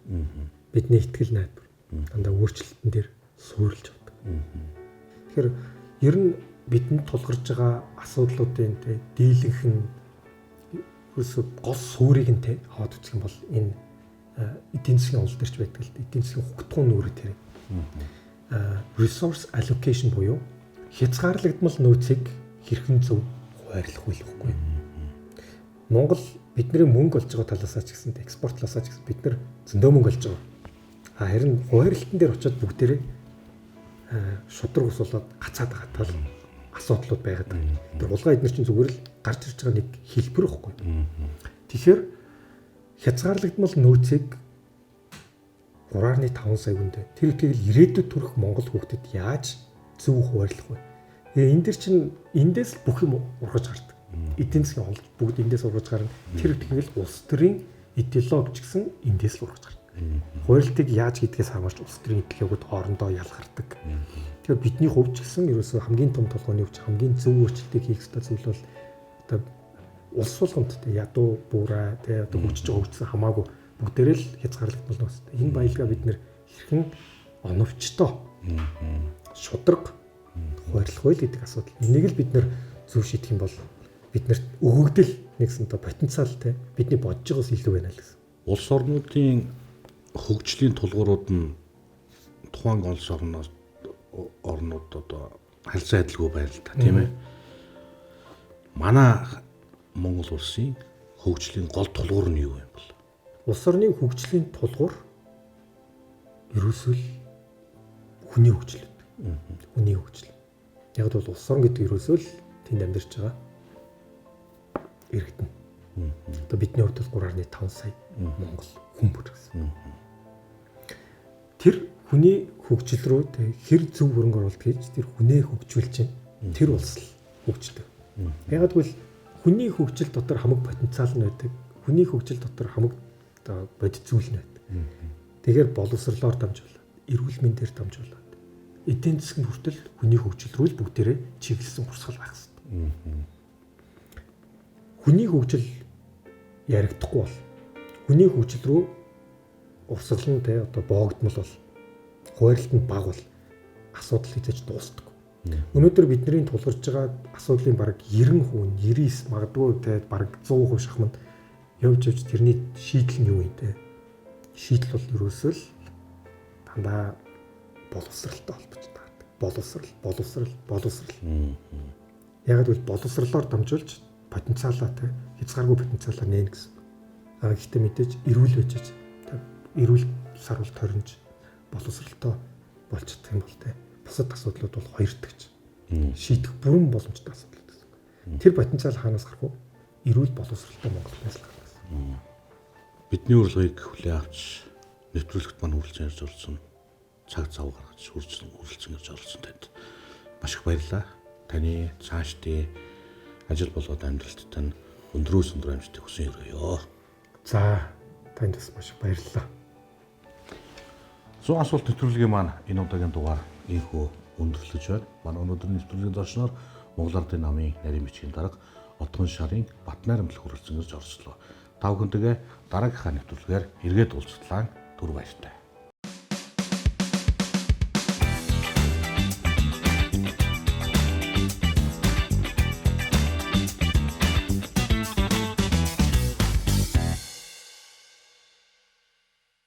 B: Бидний итгэл найдвар. Дандаа өөрчлөлтөн дээр суурилж байдаг. Тэгэхээр ер нь бидэнд тулгарч байгаа асуудлуудын дийлэнх нь ерөөсөө гол суурийг нь аваад үзэх юм бол энэ эдийн засгийн онол төрч байдаг л эдийн засгийн хугтгуун нүрэ тэр resource allocation буюу хязгаарлагдмал нөөцийг хэрхэн зөв хуваарлах вэ гэхгүй. Монгол бидний мөнгө олж байгаа талаасаа ч гэсэн экспортлаасаа ч гэсэн бид нар зөндөө мөнгө олж байгаа. Харин хуваарлалтын дээр очиод бүгдээрээ шудраг усуулаад гацаад байгаа тал асуудлууд байгаад байна. Тэр хулгай эднэр чинь зүгээр л гарч ирж байгаа нэг хэлбэр ихгүй. Тэгэхээр хязгаарлагдмал нөөцийг 3.5 сая хүндээ тэр тэгэл ирээдүйд төрөх монгол хүүхдэд яаж зөв хуваарлах вэ? Энэ дэр чинь эндээс бүх юм ургаж гардаг. Эдийн засгийн холд бүгд эндээс ургаж гарна. Тэр тэгэл улс төрийн идеологи ч гэсэн эндээс л ургаж гарна. Хуваарлтыг яаж хийдгээс хамаарч улс төрийн идеологиуд хоорондоо ялгардаг. Тэгэхээр бидний хувьд ч гэсэн ерөөсөө хамгийн том толгойн өвч хамгийн зөв өөрчлөлтийг хийх ёстой зүйл бол одоо улс болгонд ядуу буурай одоо хүчж байгаа хүчсэн хамаагүй бүгдээрээ л хязгаарлагдмал нөөцтэй. Энэ баялгаа бид нэр хэрхэн оновчтой шудраг хуваарлах вэ гэдэг асуудал. Энийг л бид нэр зөв шийдэх юм бол биднэрт өгөгдөл нэгсэн одоо потенциал бидний бодож байгаас илүү байна л гэсэн.
A: Улс орнуудын хөгжлийн тулгуурууд нь тухайн улс орнууд одоо харилцаа адилгүй байна л та тийм ээ. Манай Монгол улсын хөгжлийн гол тулгуур нь юу юм бол?
B: Улс орны хөгжлийн тулгуур ерөөсөө л хүний хөгжил. Хүний хөгжил. Яг бол улс орн гэдэг ерөөсөө л тэнд амьдарч байгаа иргэдэн. Одоо бидний хувьд бол 3.5 сая монгол хүн бүр гэсэн. Тэр хүний хөгжил рүү хэр зөв хөрөнгө оруулалт хийж тэр хүнээ хөгжүүлж чинь тэр улс л хөгждөг. Яг бол хүний хөгжил дотор хамаг потенциал нь байдаг. Хүний хөгжил дотор хамаг одоо бодит зүйл нь байдаг. Тэгэхээр боловсрлоор дамжуулаад, эрүүл мэндээр дамжуулаад, эдийн засгийн хүртэл хүний хөгжил рүү л бүгдээрээ чиглэсэн хурсгал байх хэрэгтэй. Хүний хөгжил яригдахгүй бол хүний хөгжил рүү урсгалн одоо боогдмол бол хуваарлтанд баг бол асуудал хийж дуустдаг. Өнөөдөр бидний тулгарч байгаа асуудлын бараг 90%, 99 магадгүй бараг 100% шахманд явж тэрний шийдэл нь юу вэ? Шийдэл бол ерөөсөө л дандаа боловсралтай холбоотой байдаг. Боловсрал. Яг л боловсралоор дамжуулж потенциалаа те хязгааргүй потенциалаа нээн гэсэн. Гэхдээ мэдээж эрүүл байж те эрүүл сарвал торинж боловсралтай болж чадах юм бол те бусад асуудлууд бол хоёрдогч. Шийдэх бүрэн боломжтой асуудал гэсэн. Тэр потенциал хаанаас гарах вэ? Эрүүл боловсралтай Монголоос л гарах гэсэн.
A: Бидний урилгыг хүлээн авч нэвтрүүлэгт маань хүрэлцэн ирж орсон. Цаг зав гаргаж хүрэлцэн ирж орсон танд маш их баярлалаа. Таны цаашдын ажил болоод амьдралд тань өндрөөс өндөр амжилтыг хүсэн өргөё.
B: За танд бас маш их баярлалаа.
A: 100 асуулт нэвтрүүлгийн маань энэ удаагийн дугаар ийхүү өндөрлөж байна. Манай өнөөдрийн нэвтрүүлгийн зочноор Монгол Ардын намын нарийн бичгийн дарга Отгон шарын Батнайрамлал хүрэлцэн ирж орслоо. Та бүхэнтэйгээ дараагийнхаа нэвтрүүлгээр эргээд уулзтлаа. Түр баяртай.